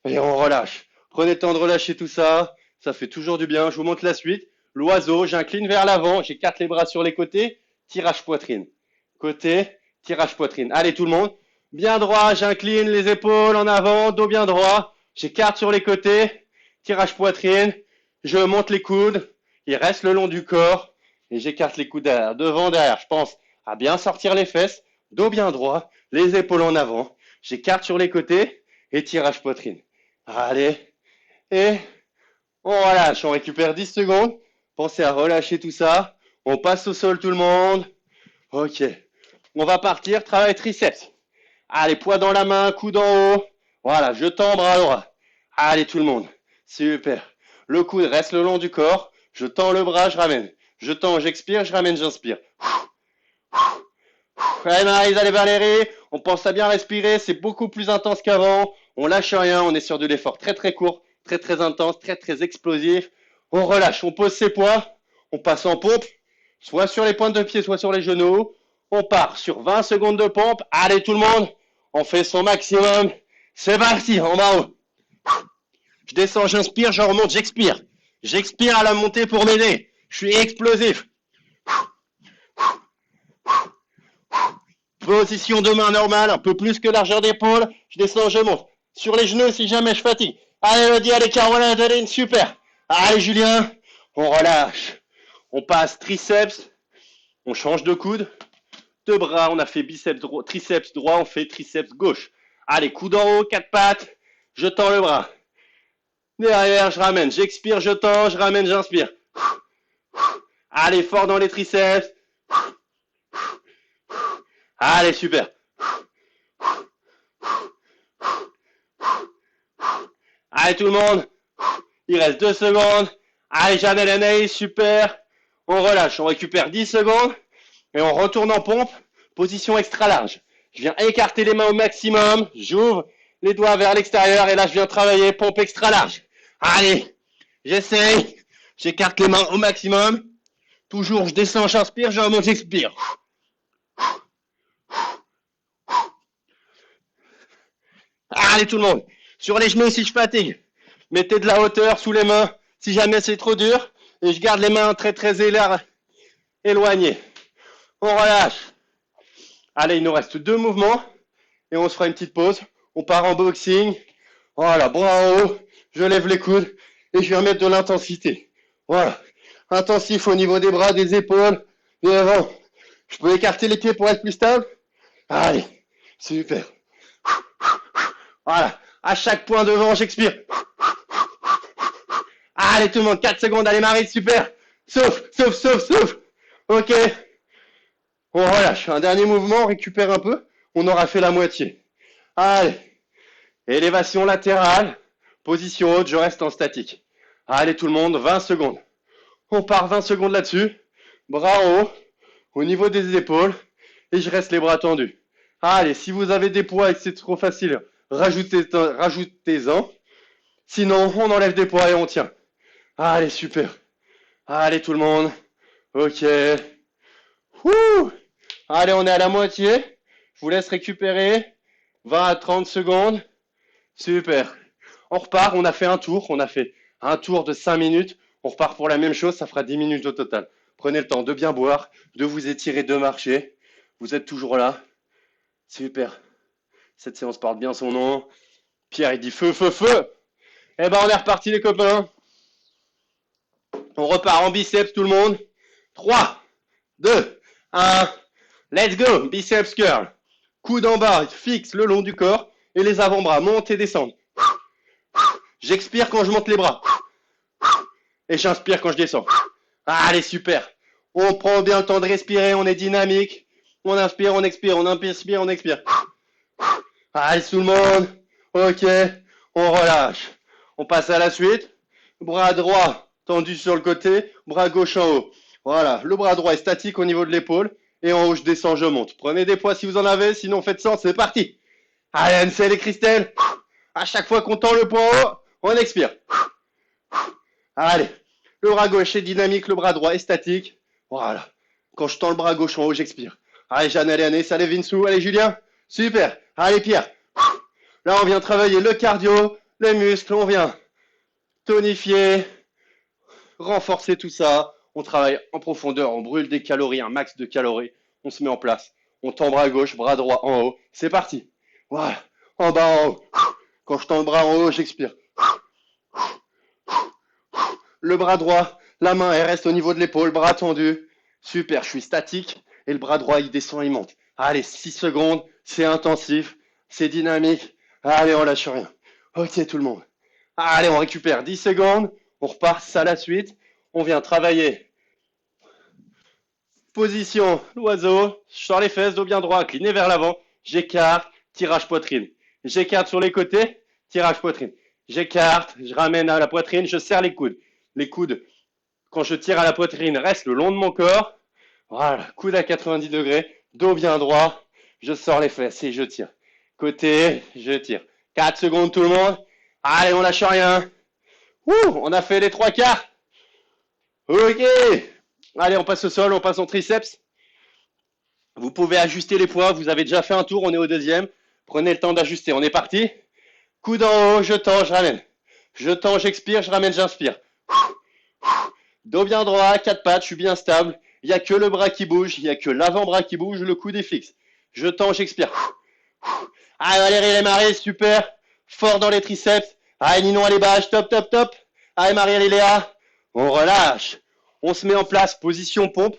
Et on relâche. Prenez le temps de relâcher tout ça. Ça fait toujours du bien. Je vous montre la suite. L'oiseau, j'incline vers l'avant. J'écarte les bras sur les côtés. Tirage poitrine. Côté, tirage poitrine. Allez tout le monde. Bien droit, j'incline les épaules en avant. Dos bien droit. J'écarte sur les côtés. Tirage poitrine. Je monte les coudes. Ils restent le long du corps. Et j'écarte les coudes derrière. Devant, derrière. Je pense à bien sortir les fesses. Dos bien droit. Les épaules en avant. J'écarte sur les côtés. Et tirage poitrine. Allez, et on relâche, on récupère 10 secondes. Pensez à relâcher tout ça. On passe au sol tout le monde. Ok, on va partir, travail triceps. Allez, poids dans la main, coude en haut. Voilà, je tends bras droit. Allez tout le monde, super. Le coude reste le long du corps. Je tends le bras, je ramène. Je tends, j'expire, je ramène, j'inspire. Allez Maryse, allez Valérie, on pense à bien respirer, c'est beaucoup plus intense qu'avant. On lâche rien, on est sur de l'effort très très court, très très intense, très très explosif. On relâche, on pose ses poids, on passe en pompe, soit sur les pointes de pied, soit sur les genoux. On part sur 20 secondes de pompe. Allez tout le monde, on fait son maximum. C'est parti, en bas haut. Je descends, j'inspire, je remonte, j'expire. J'expire à la montée pour m'aider. Je suis explosif. Position de main normale, un peu plus que largeur d'épaule. Je descends, je monte. Sur les genoux si jamais je fatigue. Allez Elodie, allez Caroline, Adeline, super. Allez Julien, on relâche. On passe triceps, On change de coude. Deux bras, on a fait biceps droit, triceps droit, on fait triceps gauche. Allez, coude en haut, quatre pattes. Je tends le bras. Derrière, je ramène. J'expire, je tends, je ramène, j'inspire. Allez, fort dans les triceps. Allez, super. Allez, tout le monde. Il reste 2 secondes. Allez, Janelle Anaïs, super. On relâche, on récupère 10 secondes. Et on retourne en pompe. Position extra large. Je viens écarter les mains au maximum. J'ouvre les doigts vers l'extérieur. Et là, je viens travailler pompe extra large. Allez, j'essaye. J'écarte les mains au maximum. Toujours, je descends, j'inspire, je remonte, j'expire. Allez, tout le monde. Sur les genoux si je fatigue. Mettez de la hauteur sous les mains si jamais c'est trop dur. Et je garde les mains très très éloignées. On relâche. Allez, il nous reste 2 mouvements. Et on se fera une petite pause. On part en boxing. Voilà, bras en haut. Je lève les coudes. Et je vais remettre de l'intensité. Voilà. Intensif au niveau des bras, des épaules, de l'avant. Je peux écarter les pieds pour être plus stable. Allez, super. Voilà. À chaque point devant, j'expire. Allez, tout le monde, 4 secondes. Allez, Marie, super. Souffle. Ok. On relâche. Un dernier mouvement, on récupère un peu. On aura fait la moitié. Allez. Élévation latérale. Position haute, je reste en statique. Allez, tout le monde, 20 secondes. On part 20 secondes là-dessus. Bras en haut, au niveau des épaules. Et je reste les bras tendus. Allez, si vous avez des poids et que c'est trop facile, rajoutez-en. Sinon, on enlève des poids et on tient. Allez, super. Allez, tout le monde. Ok. Ouh. Allez, on est à la moitié. Je vous laisse récupérer. 20 à 30 secondes. Super. On repart. On a fait un tour. On a fait un tour de 5 minutes. On repart pour la même chose. Ça fera 10 minutes au total. Prenez le temps de bien boire, de vous étirer, de marcher. Vous êtes toujours là. Super. Cette séance porte bien son nom. Pierre, il dit feu. Eh ben, on est reparti, les copains. On repart en biceps, tout le monde. 3, 2, 1. Let's go. Biceps curl. Coude en bas, fixe le long du corps. Et les avant-bras montent et descendent. J'expire quand je monte les bras. Et j'inspire quand je descends. Allez, super. On prend bien le temps de respirer, on est dynamique. On inspire, on expire, on inspire, on expire. Allez, tout le monde. Ok, on relâche. On passe à la suite. Bras droit tendu sur le côté, bras gauche en haut. Voilà, le bras droit est statique au niveau de l'épaule. Et en haut, je descends, je monte. Prenez des poids si vous en avez, sinon faites 100, c'est parti. Allez, Ansel et Christelle. À chaque fois qu'on tend le poing en haut, on expire. Allez, le bras gauche est dynamique, le bras droit est statique. Voilà. Quand je tends le bras gauche en haut, j'expire. Allez, Jeanne, allez, Année, allez, Vinsou, allez, Julien. Super. Allez, Pierre. Là, on vient travailler le cardio, les muscles, on vient tonifier, renforcer tout ça. On travaille en profondeur, on brûle des calories, un max de calories. On se met en place. On tend bras gauche, bras droit en haut. C'est parti. Voilà. En bas, en haut. Quand je tends le bras en haut, j'expire. Le bras droit, la main, elle reste au niveau de l'épaule, bras tendu. Super, je suis statique. Et le bras droit, il descend, il monte. Allez, 6 secondes. C'est intensif. C'est dynamique. Allez, on lâche rien. Ok, tout le monde. Allez, on récupère 10 secondes. On repart, ça à la suite. On vient travailler. Position, l'oiseau. Je sors les fesses, dos bien droit, incliné vers l'avant. J'écarte, tirage poitrine. J'écarte sur les côtés, tirage poitrine. J'écarte, je ramène à la poitrine, je serre les coudes. Les coudes, quand je tire à la poitrine, restent le long de mon corps. Voilà, coude à 90 degrés, dos bien droit. Je sors les fesses et je tire. Côté, je tire. 4 secondes tout le monde. Allez, on lâche rien. On a fait les 3 quarts. Ok. Allez, on passe au sol, on passe en triceps. Vous pouvez ajuster les poids. Vous avez déjà fait un tour, on est au deuxième. Prenez le temps d'ajuster. On est parti. Coude en haut, je tends, je ramène. Je tends, j'expire, je ramène, j'inspire. Dos bien droit, 4 pattes, je suis bien stable. Il n'y a que le bras qui bouge, il n'y a que l'avant-bras qui bouge, le coude est fixe. Je tends, j'expire. Allez, Valérie et Marie, super. Fort dans les triceps. Allez, Ninon, allez, bâche, top. Allez, Marie, allez, Léa. On relâche. On se met en place, position pompe.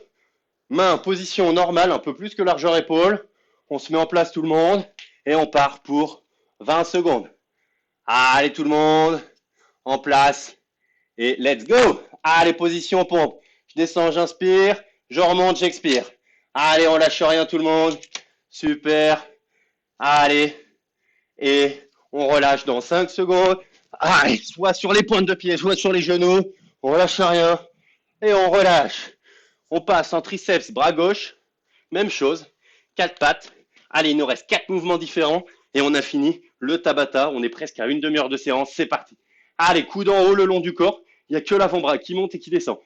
Main, position normale, un peu plus que largeur épaule. On se met en place tout le monde et on part pour 20 secondes. Allez tout le monde, en place et let's go. Allez, position pompe. Je descends, j'inspire, je remonte, j'expire. Allez, on lâche rien tout le monde. Super. Allez. Et on relâche dans 5 secondes. Allez, soit sur les pointes de pied, soit sur les genoux. On lâche rien. Et on relâche. On passe en triceps, bras gauche. Même chose. 4 pattes. Allez, il nous reste 4 mouvements différents. Et on a fini le Tabata. On est presque à une demi-heure de séance. C'est parti. Allez, coude en haut le long du corps. Il n'y a que l'avant-bras qui monte et qui descend.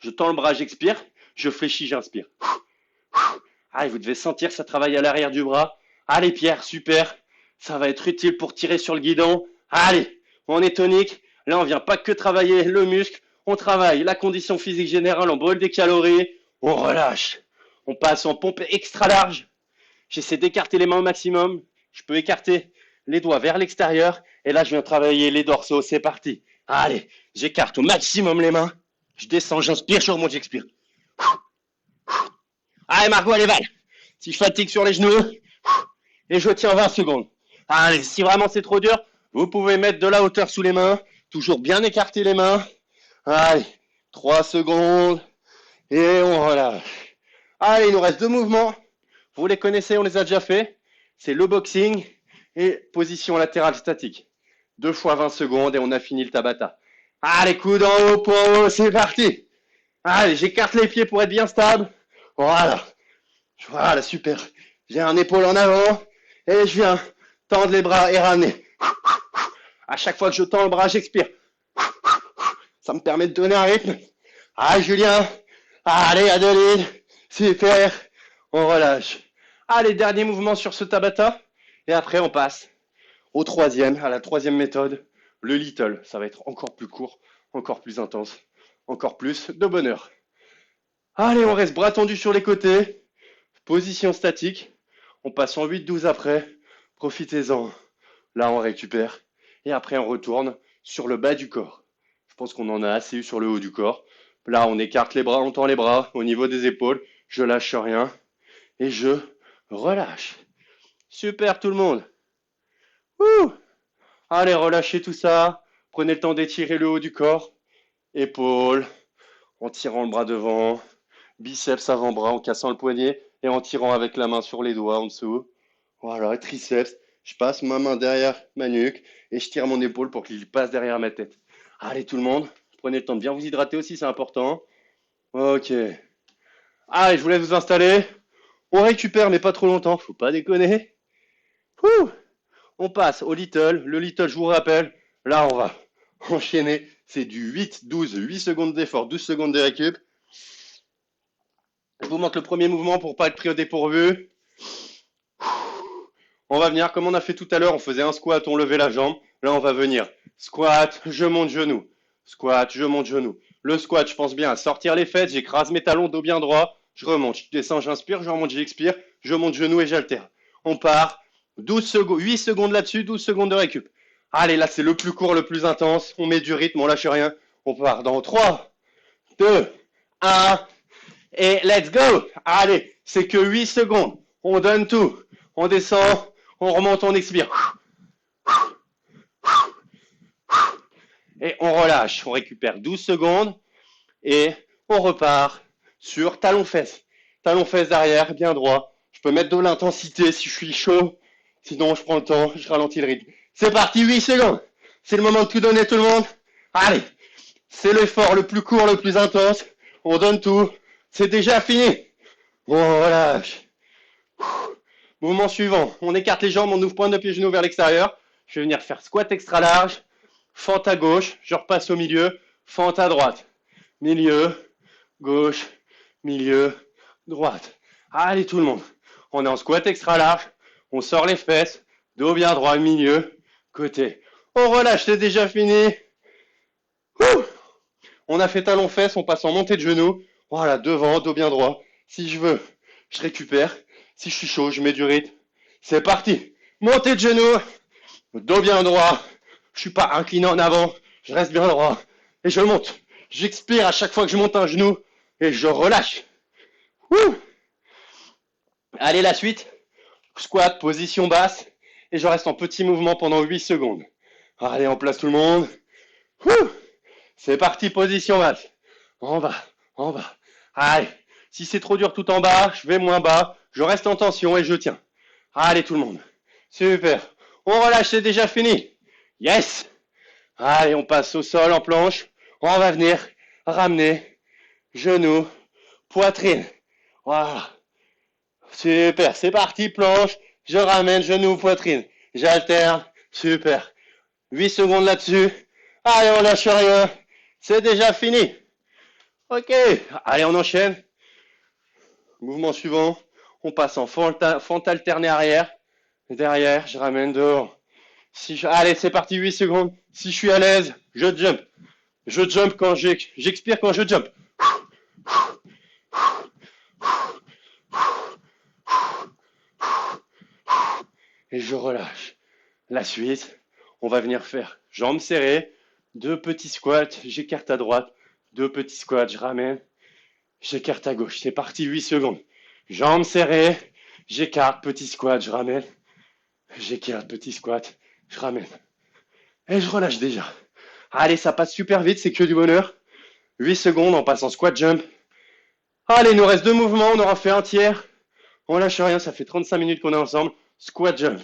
Je tends le bras, j'expire. Je fléchis, j'inspire. Allez, vous devez sentir que ça travaille à l'arrière du bras. Allez, Pierre, super. Ça va être utile pour tirer sur le guidon. Allez, on est tonique. Là, on vient pas que travailler le muscle. On travaille la condition physique générale. On brûle des calories. On relâche. On passe en pompe extra large. J'essaie d'écarter les mains au maximum. Je peux écarter les doigts vers l'extérieur. Et là, je viens travailler les dorsaux. C'est parti. Allez, j'écarte au maximum les mains. Je descends, j'inspire, je remonte, j'expire. Allez, Margot, allez, Val. Si je fatigue sur les genoux, et je tiens 20 secondes. Allez, si vraiment c'est trop dur, vous pouvez mettre de la hauteur sous les mains. Toujours bien écarter les mains. Allez, 3 secondes. Et on relâche. Allez, il nous reste 2 mouvements. Vous les connaissez, on les a déjà fait. C'est le boxing et position latérale statique. 2 fois 20 secondes et on a fini le Tabata. Allez, coude en haut, point haut, c'est parti. Allez, j'écarte les pieds pour être bien stable. Voilà. Voilà, super. J'ai un épaule en avant et je viens tendre les bras et ramener. À chaque fois que je tends le bras, j'expire. Ça me permet de donner un rythme. Allez, Julien. Allez, Adeline. Super. On relâche. Allez, dernier mouvement sur ce Tabata. Et après, on passe au à la troisième méthode, le little. Ça va être encore plus court, encore plus intense, encore plus de bonheur. Allez, on reste bras tendus sur les côtés. Position statique. On passe en 8-12 après. Profitez-en. Là, on récupère. Et après, on retourne sur le bas du corps. Je pense qu'on en a assez eu sur le haut du corps. Là, on écarte les bras, on tend les bras au niveau des épaules. Je lâche rien. Et je relâche. Super tout le monde. Ouh. Allez, relâchez tout ça. Prenez le temps d'étirer le haut du corps. Épaules. En tirant le bras devant. Biceps avant-bras en cassant le poignet. Et en tirant avec la main sur les doigts en dessous. Voilà, triceps. Je passe ma main derrière ma nuque. Et je tire mon épaule pour qu'il passe derrière ma tête. Allez tout le monde. Prenez le temps de bien vous hydrater aussi, c'est important. Ok. Allez, je vous laisse vous installer. On récupère, mais pas trop longtemps. Faut pas déconner. Ouh. On passe au little. Le little, je vous rappelle, là, on va enchaîner. C'est du 8-12, 8 secondes d'effort, 12 secondes de récup. Je vous montre le premier mouvement pour pas être pris au dépourvu. On va venir, comme on a fait tout à l'heure, on faisait un squat, on levait la jambe. Là, on va venir. Squat, je monte genou. Squat, je monte genou. Le squat, je pense bien à sortir les fesses, j'écrase mes talons, dos bien droit. Je remonte, je descends, j'inspire, je remonte, j'expire. Je monte genou et j'alterne. On part. 12 secondes, 8 secondes là-dessus, 12 secondes de récup. Allez, là, c'est le plus court, le plus intense. On met du rythme, on lâche rien. On part dans 3, 2, 1. Et let's go. Allez, c'est que 8 secondes. On donne tout. On descend, on remonte, on expire. Et on relâche. On récupère 12 secondes. Et on repart sur talon-fesse. Talon-fesse derrière, bien droit. Je peux mettre de l'intensité si je suis chaud. Sinon, je prends le temps, je ralentis le rythme. C'est parti, 8 secondes. C'est le moment de tout donner, tout le monde. Allez, c'est l'effort le plus court, le plus intense. On donne tout. C'est déjà fini. On relâche. Mouvement suivant. On écarte les jambes, on ouvre pointe de pied, genou vers l'extérieur. Je vais venir faire squat extra large. Fente à gauche. Je repasse au milieu. Fente à droite. Milieu. Gauche. Milieu. Droite. Allez, tout le monde. On est en squat extra large. On sort les fesses. Dos bien droit, milieu. Côté. On relâche, c'est déjà fini. Ouh. On a fait talon-fesse, on passe en montée de genou. Voilà, devant, dos bien droit. Si je veux, je récupère. Si je suis chaud, je mets du rythme. C'est parti. Montée de genou. Dos bien droit. Je suis pas incliné en avant. Je reste bien droit. Et je monte. J'expire à chaque fois que je monte un genou. Et je relâche. Ouh. Allez, la suite. Squat, position basse. Et je reste en petit mouvement pendant 8 secondes. Allez, en place tout le monde. Ouh. C'est parti, position basse. En bas, en bas. Allez, si c'est trop dur tout en bas, je vais moins bas. Je reste en tension et je tiens. Allez, tout le monde. Super. On relâche, c'est déjà fini. Yes. Allez, on passe au sol en planche. On va venir ramener genoux, poitrine. Voilà. Super. C'est parti, planche. Je ramène genoux, poitrine. J'alterne. Super. 8 secondes là-dessus. Allez, on lâche rien. C'est déjà fini. Ok. Allez, on enchaîne. Mouvement suivant. On passe en fente alternée arrière. Derrière, je ramène dehors. Allez, c'est parti, 8 secondes. Si je suis à l'aise, je jump. Je jump quand j'expire quand je jump. Et je relâche. La suite, on va venir faire jambes serrées, 2 petits squats, j'écarte à droite, 2 petits squats, je ramène, j'écarte à gauche. C'est parti, 8 secondes. Jambes serrées, j'écarte, petit squat, je ramène, j'écarte, petit squat, je ramène. Et je relâche déjà. Allez, ça passe super vite, c'est que du bonheur. 8 secondes, on passe en squat jump. Allez, il nous reste 2 mouvements, on aura fait un tiers. On lâche rien, ça fait 35 minutes qu'on est ensemble. Squat jump.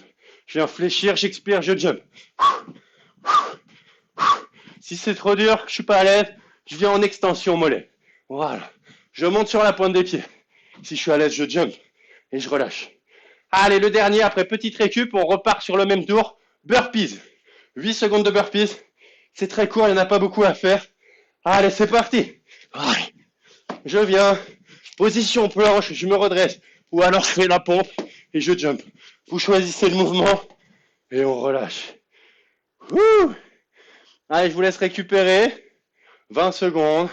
Je viens fléchir, j'expire, je jump. Si c'est trop dur, je suis pas à l'aise, je viens en extension mollet. Voilà. Je monte sur la pointe des pieds. Si je suis à l'aise, je jump et je relâche. Allez, le dernier, après petite récup, on repart sur le même tour. Burpees. 8 secondes de burpees. C'est très court, il n'y en a pas beaucoup à faire. Allez, c'est parti. Allez. Je viens, position planche, je me redresse. Ou alors je fais la pompe et je jump. Vous choisissez le mouvement et on relâche. Ouh. Allez, je vous laisse récupérer. 20 secondes,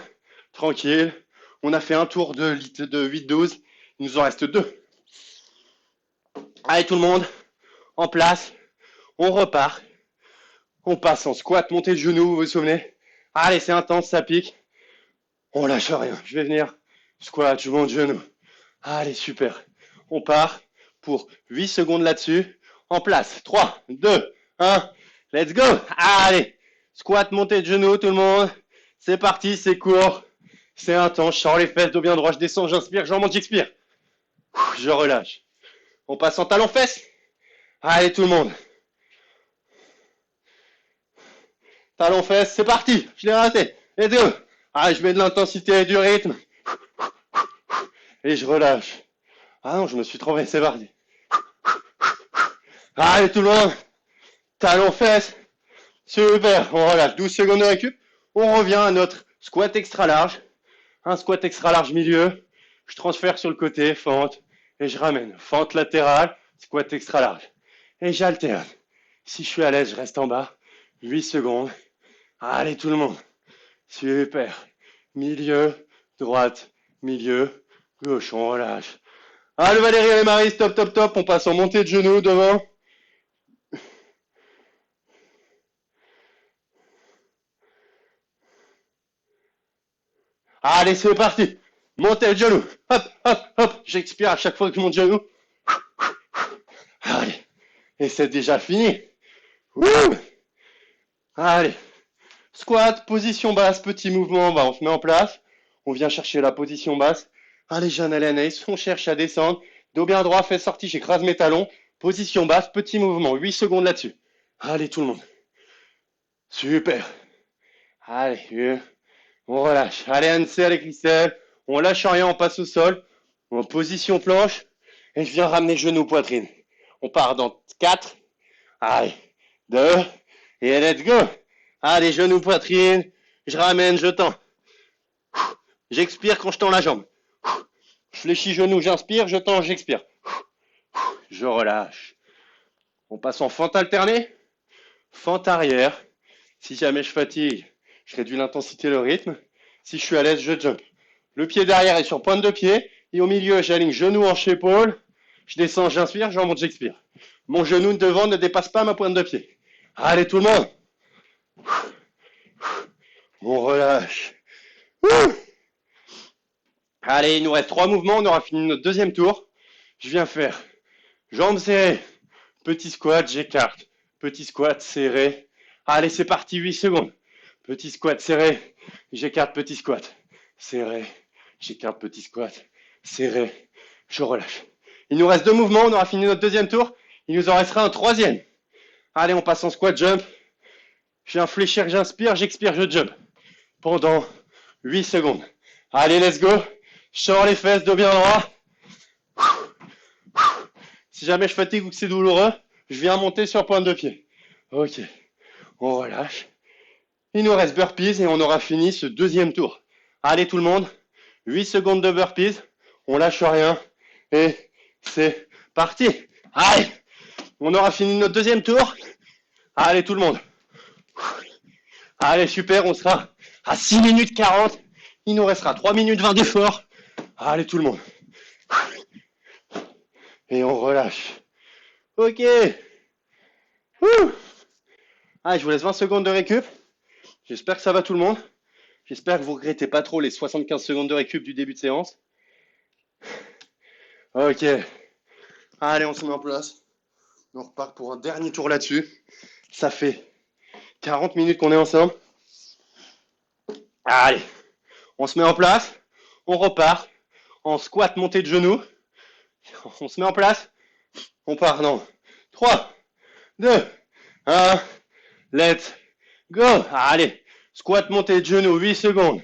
tranquille. On a fait un tour de 8-12. Il nous en reste 2. Allez, tout le monde, en place. On repart. On passe en squat, montée de genoux, vous vous souvenez? Allez, c'est intense, ça pique. On lâche rien. Je vais venir. Squat, je monte genoux. Allez, super. On part pour 8 secondes là-dessus. En place. 3, 2, 1. Let's go. Allez. Squat, montée de genoux, tout le monde. C'est parti, c'est court. C'est intense. Je sors les fesses, dos bien droit. Je descends, j'inspire, j'en monte, j'expire. Je relâche. On passe en talons-fesses. Allez, tout le monde. Talons-fesses, c'est parti. Je l'ai raté. Les deux. Allez, je mets de l'intensité et du rythme. Et je relâche. Ah non, je me suis trompé, c'est parti. Allez, tout le monde. Talons-fesses. Super, on relâche. 12 secondes de récup. On revient à notre squat extra large. Un squat extra large milieu. Je transfère sur le côté, fente. Et je ramène. Fente latérale, squat extra large. Et j'alterne. Si je suis à l'aise, je reste en bas. 8 secondes. Allez, tout le monde. Super. Milieu, droite, milieu, gauche, on relâche. Allez, Valérie, allez, Marie, stop, top, top. On passe en montée de genoux devant. Allez, c'est parti. Montez le genou. Hop, hop, hop. J'expire à chaque fois que je monte le genou. Allez. Et c'est déjà fini. Wouh. Allez. Squat, position basse, petit mouvement. On se met en place. On vient chercher la position basse. Allez, Jeanne Alainace, on cherche à descendre. Dos bien droit, fait sortie, j'écrase mes talons. Position basse, petit mouvement. 8 secondes là-dessus. Allez, tout le monde. Super. Allez, on relâche. Allez, Anne-C avec Christelle. On lâche rien, on passe au sol. En position planche. Et je viens ramener genou, poitrine. On part dans 4. Allez, 2. Et let's go. Allez, genou, poitrine. Je ramène, je tends. J'expire quand je tends la jambe. Je fléchis genou, j'inspire, je tends, j'expire. Je relâche. On passe en fente alternée. Fente arrière. Si jamais je fatigue, je réduis l'intensité, le rythme. Si je suis à l'aise, je jump. Le pied derrière est sur pointe de pied. Et au milieu, j'aligne genou, hanche, épaule. Je descends, j'inspire, j'en monte, j'expire. Mon genou devant ne dépasse pas ma pointe de pied. Allez, tout le monde. On relâche. Allez, il nous reste 3 mouvements, on aura fini notre deuxième tour. Je viens faire jambes serrées, petit squat, j'écarte, petit squat serré. Allez, c'est parti, 8 secondes. Petit squat serré, j'écarte, petit squat, serré, j'écarte, petit squat, serré, je relâche. Il nous reste 2 mouvements, on aura fini notre deuxième tour. Il nous en restera un troisième. Allez, on passe en squat jump. Je viens fléchir, j'inspire, j'expire, je jump. Pendant 8 secondes. Allez, let's go. Je sors les fesses, dos bien droit. Si jamais je fatigue ou que c'est douloureux, je viens monter sur pointe de pied. Ok, on relâche. Il nous reste burpees et on aura fini ce deuxième tour. Allez tout le monde, 8 secondes de burpees, on lâche rien et c'est parti. Allez, on aura fini notre deuxième tour. Allez tout le monde. Allez super, on sera à 6 minutes 40. Il nous restera 3 minutes 20 d'effort. Allez tout le monde. Et on relâche. Ok. Allez, je vous laisse 20 secondes de récup. J'espère que ça va tout le monde. J'espère que vous regrettez pas trop les 75 secondes de récup du début de séance. Ok. Allez, on se met en place. On repart pour un dernier tour là-dessus. Ça fait 40 minutes qu'on est ensemble. Allez, on se met en place. On repart en squat montée de genoux. On se met en place. On part dans 3, 2, 1. Let's go. Allez, squat montée de genoux, 8 secondes.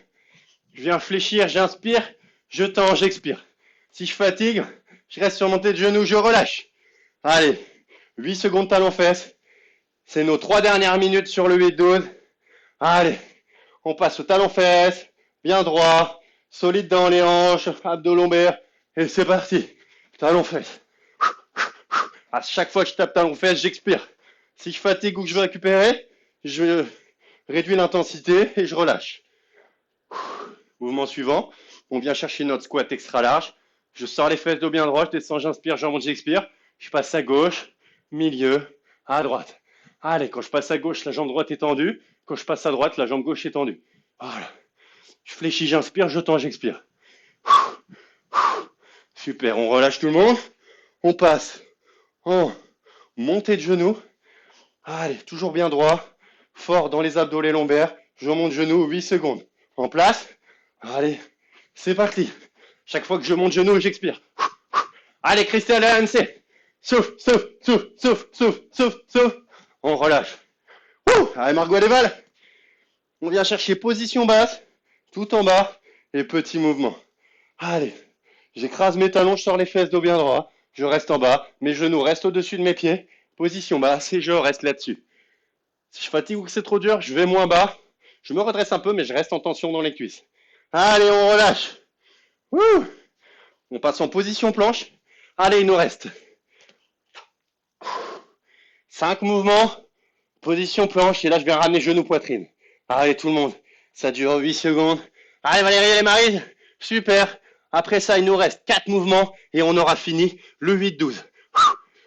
Je viens fléchir, j'inspire, je tends, j'expire. Si je fatigue, je reste sur montée de genoux, je relâche. Allez, 8 secondes talons-fesses. C'est nos 3 dernières minutes sur le 8-12. Allez, on passe au talons-fesses, bien droit, solide dans les hanches, abdos lombaires. Et c'est parti. Talons-fesses. À chaque fois que je tape talons-fesses, j'expire. Si je fatigue ou que je veux récupérer, je réduis l'intensité et je relâche. Mouvement suivant. On vient chercher notre squat extra large. Je sors les fesses dos bien droit, je descends, j'inspire, je remonte, j'expire. Je passe à gauche, milieu, à droite. Allez, quand je passe à gauche, la jambe droite est tendue. Quand je passe à droite, la jambe gauche est tendue. Voilà. Je fléchis, j'inspire, je tends, j'expire. Super, on relâche tout le monde. On passe en montée de genoux. Allez, toujours bien droit. Fort dans les abdos, les lombaires. Je monte genou, 8 secondes. En place. Allez, c'est parti. Chaque fois que je monte genou, j'expire. Allez, Christelle, ANC. Souffle, souffle, souffle, souffle, souffle, souffle, souffle. On relâche. Allez, Margot Deval. On vient chercher position basse, tout en bas, et petit mouvement. Allez, j'écrase mes talons, je sors les fesses dos bien droit. Je reste en bas, mes genoux restent au-dessus de mes pieds. Position basse, et je reste là-dessus. Si je fatigue ou que c'est trop dur, je vais moins bas. Je me redresse un peu, mais je reste en tension dans les cuisses. Allez, on relâche. On passe en position planche. Allez, il nous reste 5 mouvements. Position planche, et là, je vais ramener genou poitrine. Allez, tout le monde. Ça dure 8 secondes. Allez, Valérie et Marie. Super. Après ça, il nous reste 4 mouvements, et on aura fini le 8-12.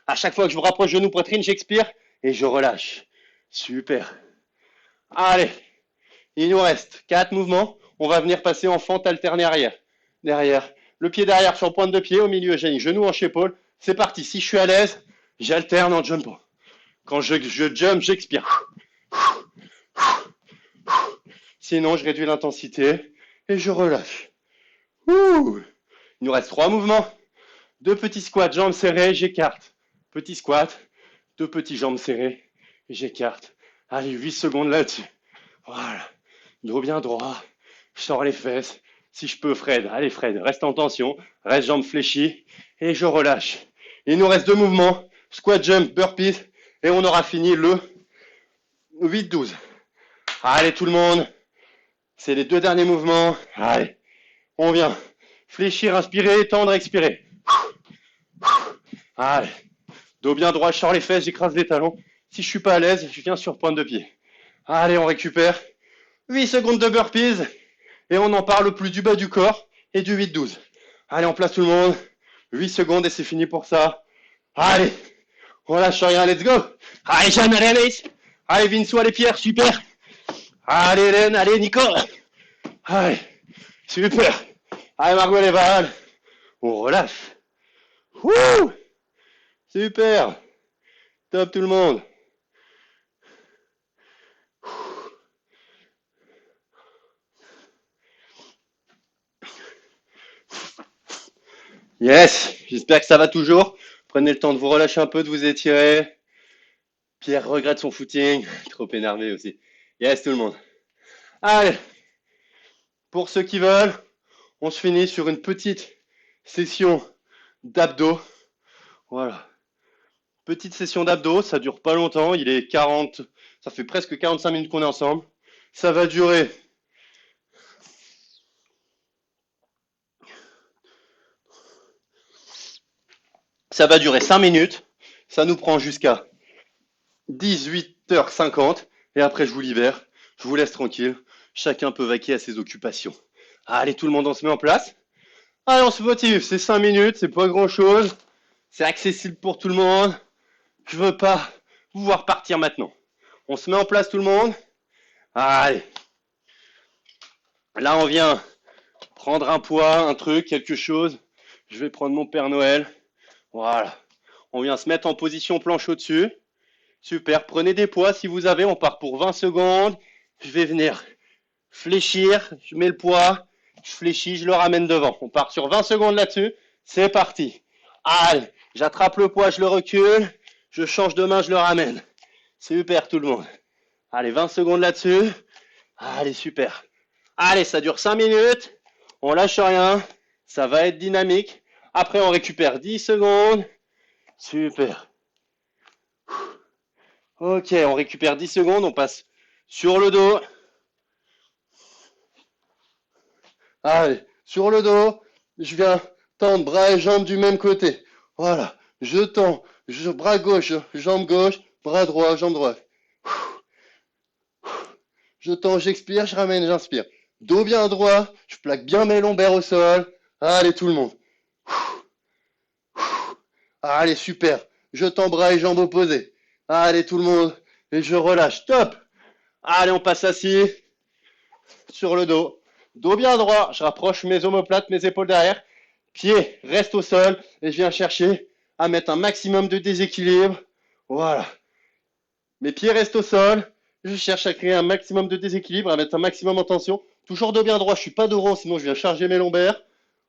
À chaque fois que je vous rapproche genou poitrine, j'expire, et je relâche. Super. Allez. Il nous reste 4 mouvements. On va venir passer en fente alternée arrière. Derrière. Le pied derrière sur pointe de pied. Au milieu, j'ai une genou hanche épaule. C'est parti. Si je suis à l'aise, j'alterne en jumpant. Quand je jump, j'expire. Sinon, je réduis l'intensité et je relâche. Il nous reste 3 mouvements. 2 petits squats, jambes serrées, j'écarte. Petit squat. 2 petits jambes serrées, j'écarte. Allez, 8 secondes là-dessus. Voilà. Dos bien droit. Je sors les fesses. Si je peux, Fred. Allez, Fred, reste en tension. Reste jambes fléchies. Et je relâche. Il nous reste 2 mouvements. Squat, jump, burpees. Et on aura fini le 8-12. Allez, tout le monde. C'est les 2 derniers mouvements. Allez. On vient. Fléchir, inspirer, étendre, expirer. Allez. Dos bien droit, je sors les fesses, j'écrase les talons. Si je suis pas à l'aise, je viens sur pointe de pied. Allez, on récupère. 8 secondes de burpees. Et on en parle plus du bas du corps et du 8-12. Allez, on place tout le monde. 8 secondes et c'est fini pour ça. Allez. On lâche rien, let's go. Allez, Jeanne, allez, Anaïs. Allez, Vinsou, allez, Pierre, super. Allez, Hélène, allez, Nico. Allez, super. Allez, Margot les balles. On relâche. Wouh! Super. Top tout le monde. Yes, j'espère que ça va toujours. Prenez le temps de vous relâcher un peu, de vous étirer. Pierre regrette son footing, trop énervé aussi. Yes, tout le monde. Allez, pour ceux qui veulent, on se finit sur une petite session d'abdos. Voilà. Petite session d'abdos, ça dure pas longtemps, il est 40, ça fait presque 45 minutes qu'on est ensemble. Ça va durer Ça va durer 5 minutes. Ça nous prend jusqu'à 18h50. Et après, je vous libère. Je vous laisse tranquille. Chacun peut vaquer à ses occupations. Allez, tout le monde, on se met en place. Allez, on se motive. C'est 5 minutes, c'est pas grand chose. C'est accessible pour tout le monde. Je veux pas vous voir partir maintenant. On se met en place, tout le monde. Allez. Là, on vient prendre un poids, un truc, quelque chose. Je vais prendre mon Père Noël. Voilà. On vient se mettre en position planche au-dessus. Super. Prenez des poids si vous avez. On part pour 20 secondes. Je vais venir fléchir. Je mets le poids. Je fléchis. Je le ramène devant. On part sur 20 secondes là-dessus. C'est parti. Allez. J'attrape le poids. Je le recule. Je change de main. Je le ramène. Super tout le monde. Allez, 20 secondes là-dessus. Allez, super. Allez, ça dure 5 minutes. On lâche rien. Ça va être dynamique. Après, on récupère 10 secondes. Super. Ok, on récupère 10 secondes. On passe sur le dos. Allez, sur le dos. Je viens tendre bras et jambes du même côté. Voilà. Je tends. Bras gauche, jambe gauche. Bras droit, jambe droite. Je tends, j'expire, je ramène, j'inspire. Dos bien droit. Je plaque bien mes lombaires au sol. Allez, tout le monde. Allez, super. Je tends bras et jambes opposées. Allez, tout le monde. Et je relâche. Top. Allez, on passe assis. Sur le dos. Dos bien droit. Je rapproche mes omoplates, mes épaules derrière. Pieds restent au sol. Et je viens chercher à mettre un maximum de déséquilibre. Voilà. Mes pieds restent au sol. Je cherche à créer un maximum de déséquilibre, à mettre un maximum en tension. Toujours dos bien droit. Je suis pas dos rond, sinon je viens charger mes lombaires.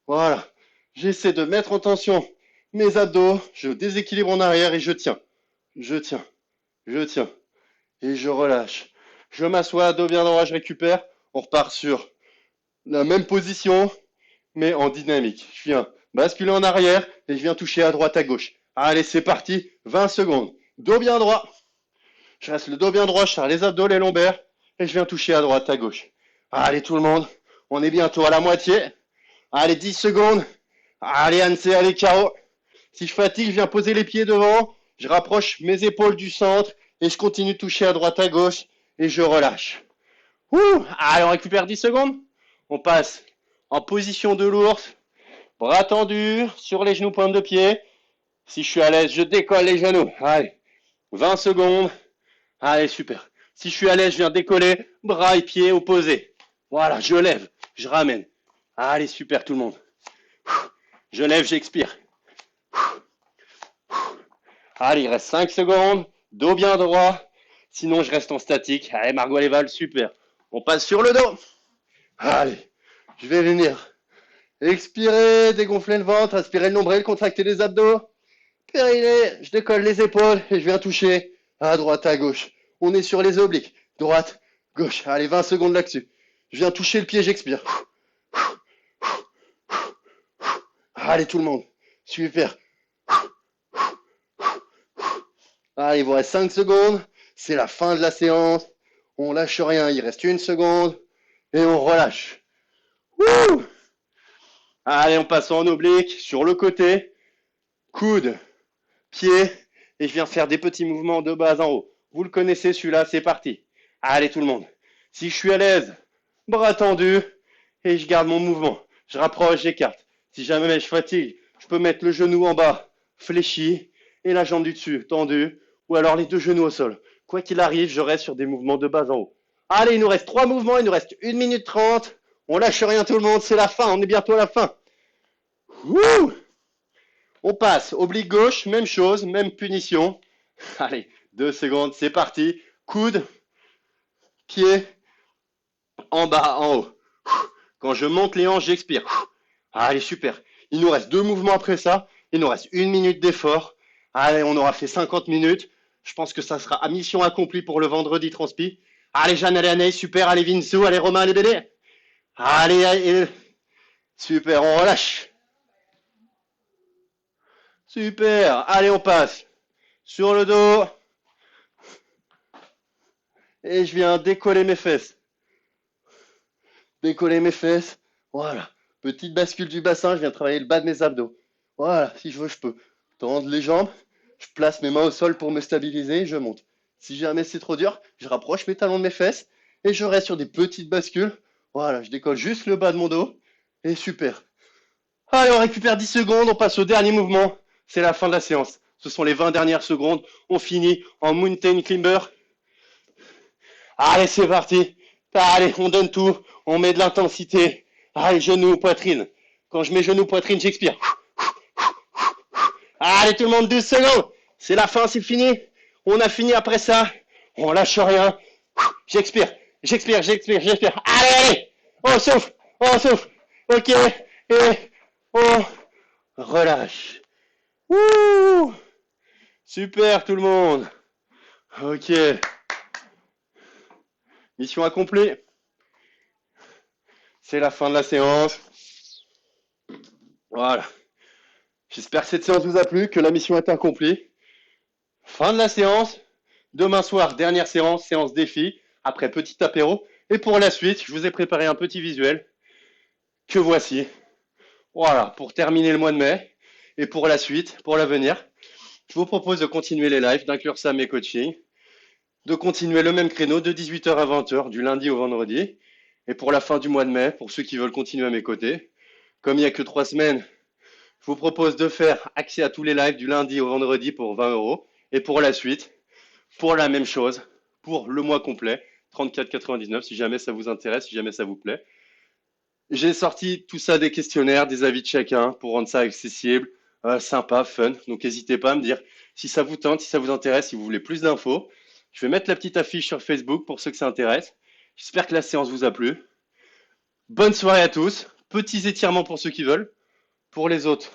Voilà. J'essaie de mettre en tension mes abdos, je déséquilibre en arrière et je tiens. Je tiens. Je tiens. Et je relâche. Je m'assois, dos bien droit, je récupère. On repart sur la même position, mais en dynamique. Je viens basculer en arrière et je viens toucher à droite, à gauche. Allez, c'est parti. 20 secondes. Dos bien droit. Je reste le dos bien droit, je serre les abdos, les lombaires et je viens toucher à droite, à gauche. Allez, tout le monde. On est bientôt à la moitié. Allez, 10 secondes. Allez, Anse, allez, Caro. Si je fatigue, je viens poser les pieds devant, je rapproche mes épaules du centre et je continue de toucher à droite, à gauche et je relâche. Allez, on récupère 10 secondes. On passe en position de l'ours, bras tendus sur les genoux, pointe de pied. Si je suis à l'aise, je décolle les genoux. Allez, 20 secondes. Allez, super. Si je suis à l'aise, je viens décoller, bras et pieds opposés. Voilà, je lève, je ramène. Allez, super tout le monde. Je lève, j'expire. Allez, il reste 5 secondes. Dos bien droit. Sinon, je reste en statique. Allez, Margot Léval, super. On passe sur le dos. Allez, je vais venir. Expirer, dégonfler le ventre, aspirer le nombril, contracter les abdos. Périnée, je décolle les épaules et je viens toucher à droite, à gauche. On est sur les obliques. Droite, gauche. Allez, 20 secondes là-dessus. Je viens toucher le pied, j'expire. Allez, tout le monde. Super. Allez, il vous reste 5 secondes. C'est la fin de la séance. On lâche rien. Il reste 1 seconde. Et on relâche. Wouh! Allez, on passe en oblique sur le côté. Coude, pied. Et je viens faire des petits mouvements de bas en haut. Vous le connaissez celui-là, c'est parti. Allez, tout le monde. Si je suis à l'aise, bras tendus. Et je garde mon mouvement. Je rapproche, j'écarte. Si jamais je fatigue, je peux mettre le genou en bas, fléchi. Et la jambe du dessus, tendue. Ou alors les deux genoux au sol. Quoi qu'il arrive, je reste sur des mouvements de bas en haut. Allez, il nous reste 3 mouvements, il nous reste 1 minute 30. On lâche rien tout le monde, c'est la fin, on est bientôt à la fin. Wouh! On passe, oblique gauche, même chose, même punition. Allez, 2 secondes, c'est parti. Coude, pied, en bas, en haut. Quand je monte les hanches, j'expire. Allez, super. Il nous reste 2 mouvements après ça. Il nous reste 1 minute d'effort. Allez, on aura fait 50 minutes. Je pense que ça sera à mission accomplie pour le vendredi transpi. Allez, Jeanne, allez, Anaïs, super. Allez, Vinsou, allez, Romain, allez, Bédé. Allez, allez. Super, on relâche. Super. Allez, on passe. Sur le dos. Et je viens décoller mes fesses. Décoller mes fesses. Voilà. Petite bascule du bassin, je viens travailler le bas de mes abdos. Voilà, si je veux, je peux tendre les jambes. Je place mes mains au sol pour me stabiliser et je monte. Si jamais c'est trop dur, je rapproche mes talons de mes fesses et je reste sur des petites bascules. Voilà, je décolle juste le bas de mon dos. Et super. Allez, on récupère 10 secondes, on passe au dernier mouvement. C'est la fin de la séance. Ce sont les 20 dernières secondes. On finit en mountain climber. Allez, c'est parti. Allez, on donne tout. On met de l'intensité. Allez, genoux, poitrine. Quand je mets genoux, poitrine, j'expire. Allez, tout le monde, 12 secondes. C'est la fin, c'est fini. On a fini après ça. On lâche rien. J'expire, j'expire, j'expire, j'expire. Allez, allez. On souffle, on souffle. Ok. Et on relâche. Wouh. Super, tout le monde. Ok. Mission accomplie. C'est la fin de la séance. Voilà. J'espère que cette séance vous a plu, que la mission est accomplie. Fin de la séance. Demain soir, dernière séance, séance défi. Après petit apéro. Et pour la suite, je vous ai préparé un petit visuel que voici. Voilà, pour terminer le mois de mai. Et pour la suite, pour l'avenir, je vous propose de continuer les lives, d'inclure ça à mes coachings, de continuer le même créneau de 18h à 20h, du lundi au vendredi. Et pour la fin du mois de mai, pour ceux qui veulent continuer à mes côtés, comme il n'y a que 3 semaines, je vous propose de faire accès à tous les lives du lundi au vendredi pour 20 €. Et pour la suite, pour la même chose, pour le mois complet, 34,99 si jamais ça vous intéresse, si jamais ça vous plaît. J'ai sorti tout ça des questionnaires, des avis de chacun pour rendre ça accessible, sympa, fun. Donc n'hésitez pas à me dire si ça vous tente, si ça vous intéresse, si vous voulez plus d'infos. Je vais mettre la petite affiche sur Facebook pour ceux que ça intéresse. J'espère que la séance vous a plu. Bonne soirée à tous. Petits étirements pour ceux qui veulent. Pour les autres,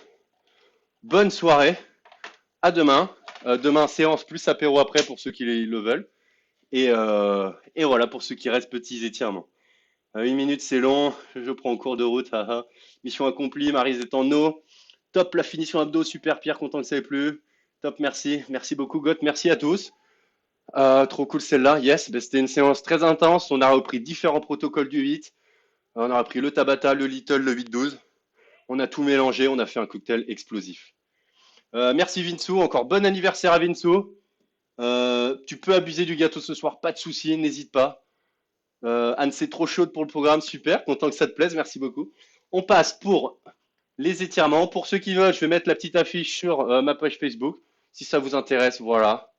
bonne soirée. À demain. Demain, séance plus apéro après pour ceux qui le veulent. Et voilà pour ceux qui restent, petits étirements. 1 minute, c'est long. Je prends en cours de route. Haha. Mission accomplie. Maryse est en eau. Top la finition abdos. Super Pierre, content que ça ait plu. Top, merci. Merci beaucoup, Goth. Merci à tous. Trop cool celle-là. Yes, ben, c'était une séance très intense. On a repris différents protocoles du 8. On a repris le Tabata, le Little, le 8-12. On a tout mélangé. On a fait un cocktail explosif. Merci Vinsou. Encore bon anniversaire à Vinsou. Tu peux abuser du gâteau ce soir. Pas de souci. N'hésite pas. Anne, c'est trop chaude pour le programme. Super. Content que ça te plaise. Merci beaucoup. On passe pour les étirements. Pour ceux qui veulent, je vais mettre la petite affiche sur ma page Facebook. Si ça vous intéresse, voilà.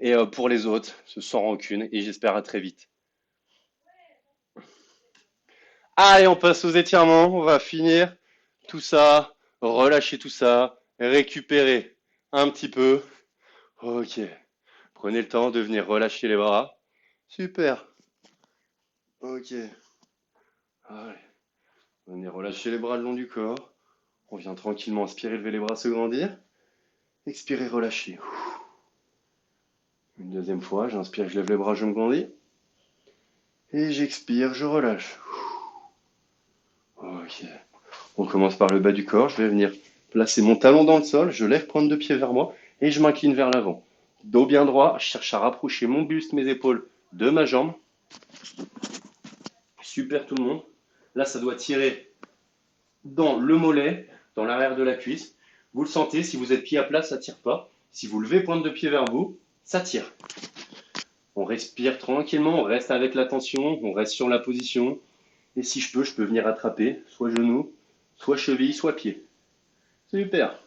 Et pour les autres, sans rancune. Et j'espère à très vite. Allez, on passe aux étirements. On va finir tout ça. Relâcher tout ça. Récupérer un petit peu. Ok. Prenez le temps de venir relâcher les bras. Super. Ok. Allez. Venez relâcher les bras le long du corps. On vient tranquillement inspirer, lever les bras, se grandir. Expirer, relâcher. Une deuxième fois, j'inspire, je lève les bras, je me grandis. Et j'expire, je relâche. Ok. On commence par le bas du corps. Je vais venir placer mon talon dans le sol. Je lève, prendre 2 pieds vers moi. Et je m'incline vers l'avant. Dos bien droit. Je cherche à rapprocher mon buste, mes épaules de ma jambe. Super tout le monde. Là, ça doit tirer dans le mollet, dans l'arrière de la cuisse. Vous le sentez, si vous êtes pied à plat, ça ne tire pas. Si vous levez pointe de pied vers vous, ça tire. On respire tranquillement, on reste avec la tension, on reste sur la position. Et si je peux venir attraper, soit genou, soit cheville, soit pied. Super.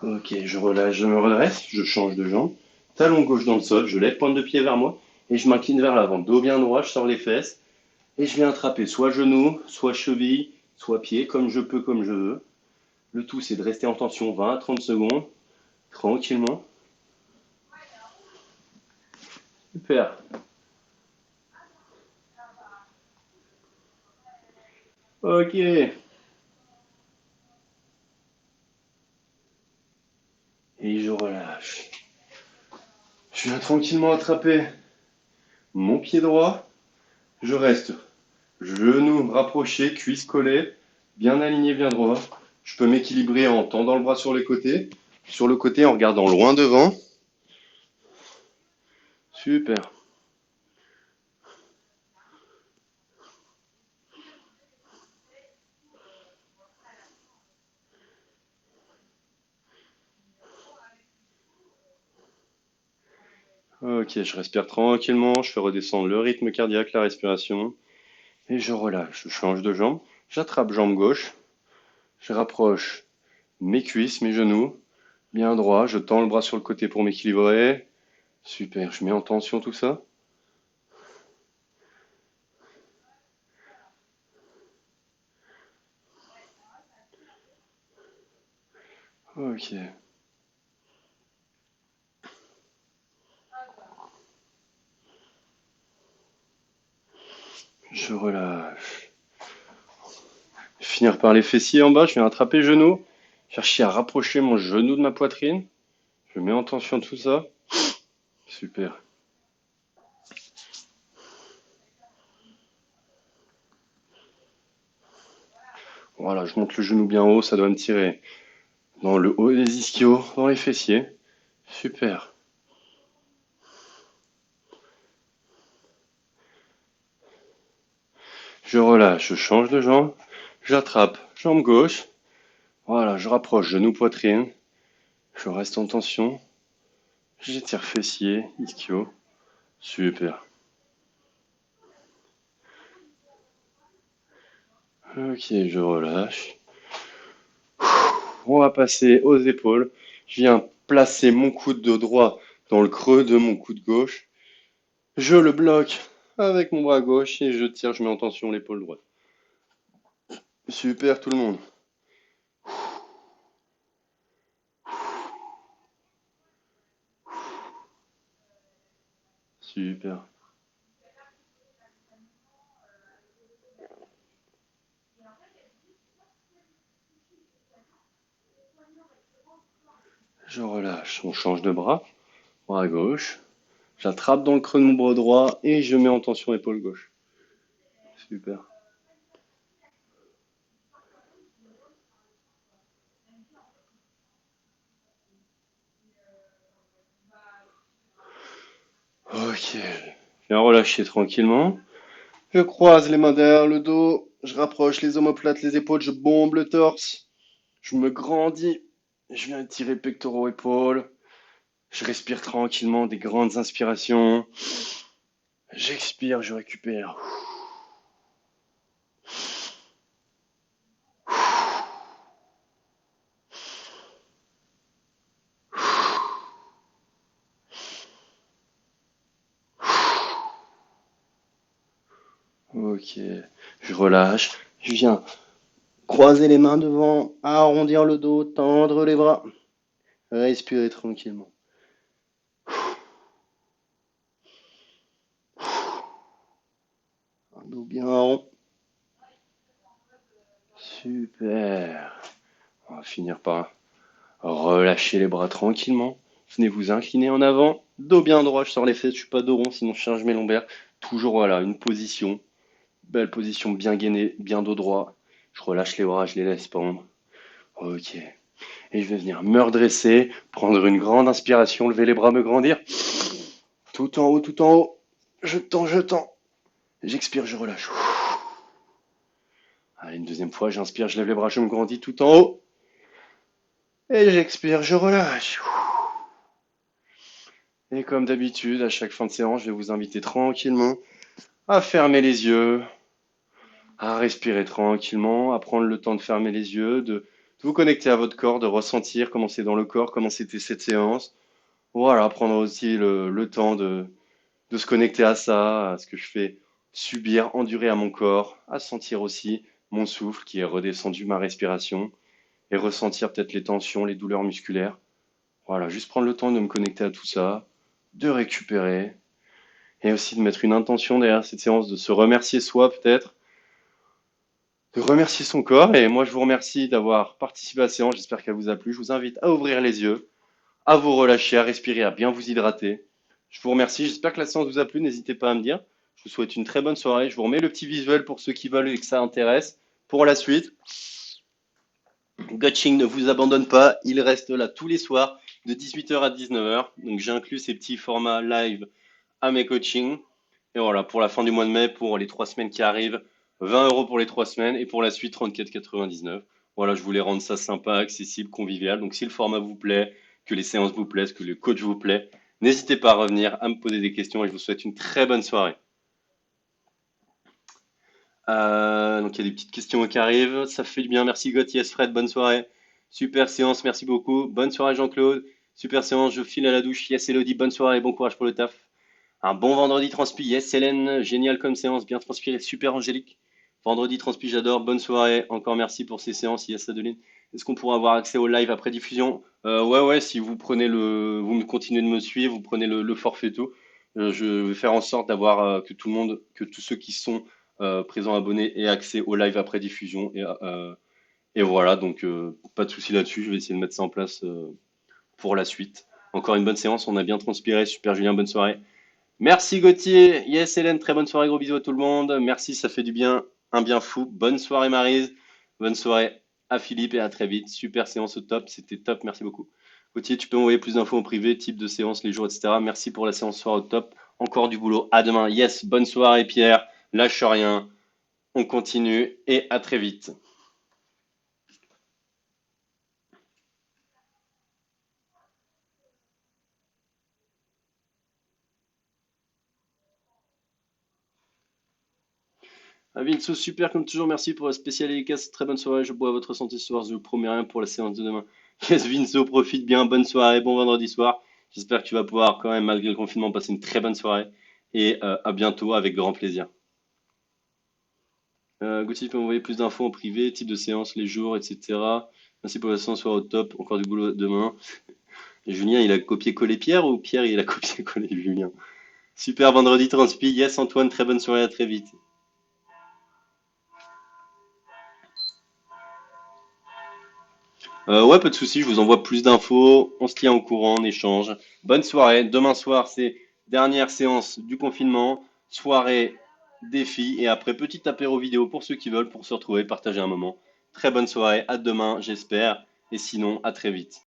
Ok, je relâche, je me redresse, je change de jambe. talon gauche dans le sol, je lève pointe de pied vers moi et je m'incline vers l'avant. Dos bien droit, je sors les fesses et je viens attraper soit genou, soit cheville, soit pied, comme je peux, comme je veux. Le tout, c'est de rester en tension 20 à 30 secondes, tranquillement. Super. Ok. Et je relâche. Je viens tranquillement attraper mon pied droit. Je reste genoux rapprochés, cuisses collées, bien aligné, bien droit. Je peux m'équilibrer en tendant le bras sur les côtés. Sur le côté en regardant loin devant. Super. Ok, je respire tranquillement, je fais redescendre le rythme cardiaque, la respiration, et je relâche. Je change de jambe, j'attrape jambe gauche, je rapproche mes cuisses, mes genoux, bien droit, je tends le bras sur le côté pour m'équilibrer. Super, je mets en tension tout ça. Ok. Je relâche. Finir par les fessiers en bas, je viens attraper le genou, chercher à rapprocher mon genou de ma poitrine. Je mets en tension tout ça. Super. Voilà, je monte le genou bien haut, ça doit me tirer dans le haut des ischios, dans les fessiers. Super. Je relâche, je change de jambe, j'attrape jambe gauche. Voilà, je rapproche genou poitrine. Je reste en tension. J'étire fessier, ischio. Super. Ok, je relâche. On va passer aux épaules. Je viens placer mon coude de droit dans le creux de mon coude gauche. Je le bloque avec mon bras gauche et je tire, je mets en tension l'épaule droite. Super tout le monde. Super. Je relâche. On change de bras. Bras gauche. J'attrape dans le creux de mon bras droit et je mets en tension l'épaule gauche. Super. Ok. Viens relâcher tranquillement. Je croise les mains derrière le dos. Je rapproche les omoplates, les épaules. Je bombe le torse. Je me grandis. Je viens étirer pectoraux, épaules. Je respire tranquillement des grandes inspirations. J'expire, je récupère. Ok. Je relâche. Je viens croiser les mains devant, arrondir le dos, tendre les bras. Respirer tranquillement. Un dos bien rond. Super. On va finir par relâcher les bras tranquillement. Venez vous incliner en avant. Dos bien droit, je sors les fesses, je suis pas dos rond, sinon je charge mes lombaires. Toujours voilà, une position. Belle position, bien gainée, bien dos droit. Je relâche les bras, je les laisse pendre. Ok. Et je vais venir me redresser, prendre une grande inspiration, lever les bras, me grandir. Tout en haut, tout en haut. Je tends, je tends. J'expire, je relâche. Allez, une deuxième fois, j'inspire, je lève les bras, je me grandis tout en haut. Et j'expire, je relâche. Et comme d'habitude, à chaque fin de séance, je vais vous inviter tranquillement à fermer les yeux, à respirer tranquillement, à prendre le temps de fermer les yeux, de vous connecter à votre corps, de ressentir comment c'est dans le corps, comment c'était cette séance. Voilà, prendre aussi le temps de se connecter à ça, à ce que je fais subir, endurer à mon corps, à sentir aussi mon souffle qui est redescendu, ma respiration, et ressentir peut-être les tensions, les douleurs musculaires. Voilà, juste prendre le temps de me connecter à tout ça, de récupérer, et aussi de mettre une intention derrière cette séance, de se remercier soi peut-être, de remercier son corps. Et moi, je vous remercie d'avoir participé à la séance. J'espère qu'elle vous a plu. Je vous invite à ouvrir les yeux, à vous relâcher, à respirer, à bien vous hydrater. Je vous remercie. J'espère que la séance vous a plu. N'hésitez pas à me dire. Je vous souhaite une très bonne soirée. Je vous remets le petit visuel pour ceux qui veulent et que ça intéresse. Pour la suite, Coaching ne vous abandonne pas. Il reste là tous les soirs de 18h à 19h. Donc j'ai inclus ces petits formats live à mes coachings. Et voilà, pour la fin du mois de mai, pour les 3 semaines qui arrivent, 20 € pour les 3 semaines et pour la suite 34,99. Voilà, je voulais rendre ça sympa, accessible, convivial. Donc si le format vous plaît, que les séances vous plaisent, que le coach vous plaît, n'hésitez pas à revenir, à me poser des questions et je vous souhaite une très bonne soirée. Donc il y a des petites questions qui arrivent. Ça fait du bien. Merci Gauthier, Fred, bonne soirée. Super séance, merci beaucoup. Bonne soirée Jean-Claude. Super séance, je file à la douche. Yes Elodie, bonne soirée, bon courage pour le taf. Un bon vendredi transpi. Yes Hélène, génial comme séance, bien transpiré, super Angélique. Vendredi transpi, j'adore. Bonne soirée. Encore merci pour ces séances. Yes Adeline. Est-ce qu'on pourra avoir accès au live après diffusion? Ouais, si vous prenez vous me continuez de me suivre, vous prenez le forfait tout. Je vais faire en sorte d'avoir que tout le monde, que tous ceux qui sont présents abonnés aient accès au live après diffusion. Et voilà, donc pas de souci là-dessus. Je vais essayer de mettre ça en place pour la suite. Encore une bonne séance. On a bien transpiré. Super Julien, bonne soirée. Merci Gauthier. Yes Hélène, très bonne soirée. Gros bisous à tout le monde. Merci, ça fait du bien. Un bien fou. Bonne soirée Maryse. Bonne soirée à Philippe et à très vite. Super séance au top. C'était top. Merci beaucoup. Gauthier, tu peux m'envoyer plus d'infos en privé, type de séance, les jours, etc. Merci pour la séance soir au top. Encore du boulot. À demain. Yes, bonne soirée Pierre. Lâche rien. On continue et à très vite. Vinceau, super comme toujours, merci pour la spéciale dédicace, très bonne soirée, je bois à votre santé ce soir, je vous promets rien pour la séance de demain. Yes Vinceau, profite bien, bonne soirée, bon vendredi soir, j'espère que tu vas pouvoir quand même malgré le confinement passer une très bonne soirée et à bientôt avec grand plaisir. Gauthier, tu peux m'envoyer plus d'infos en privé, type de séance, les jours, etc. Merci pour la séance soir au top, encore du boulot demain. Et Julien, il a copié-collé Pierre ou Pierre, il a copié-collé Julien? Super vendredi transpi, yes Antoine, très bonne soirée, à très vite. Ouais, pas de souci, je vous envoie plus d'infos, on se tient au courant, on échange. Bonne soirée, demain soir c'est dernière séance du confinement, soirée défi et après petit apéro vidéo pour ceux qui veulent pour se retrouver, partager un moment. Très bonne soirée, à demain j'espère et sinon à très vite.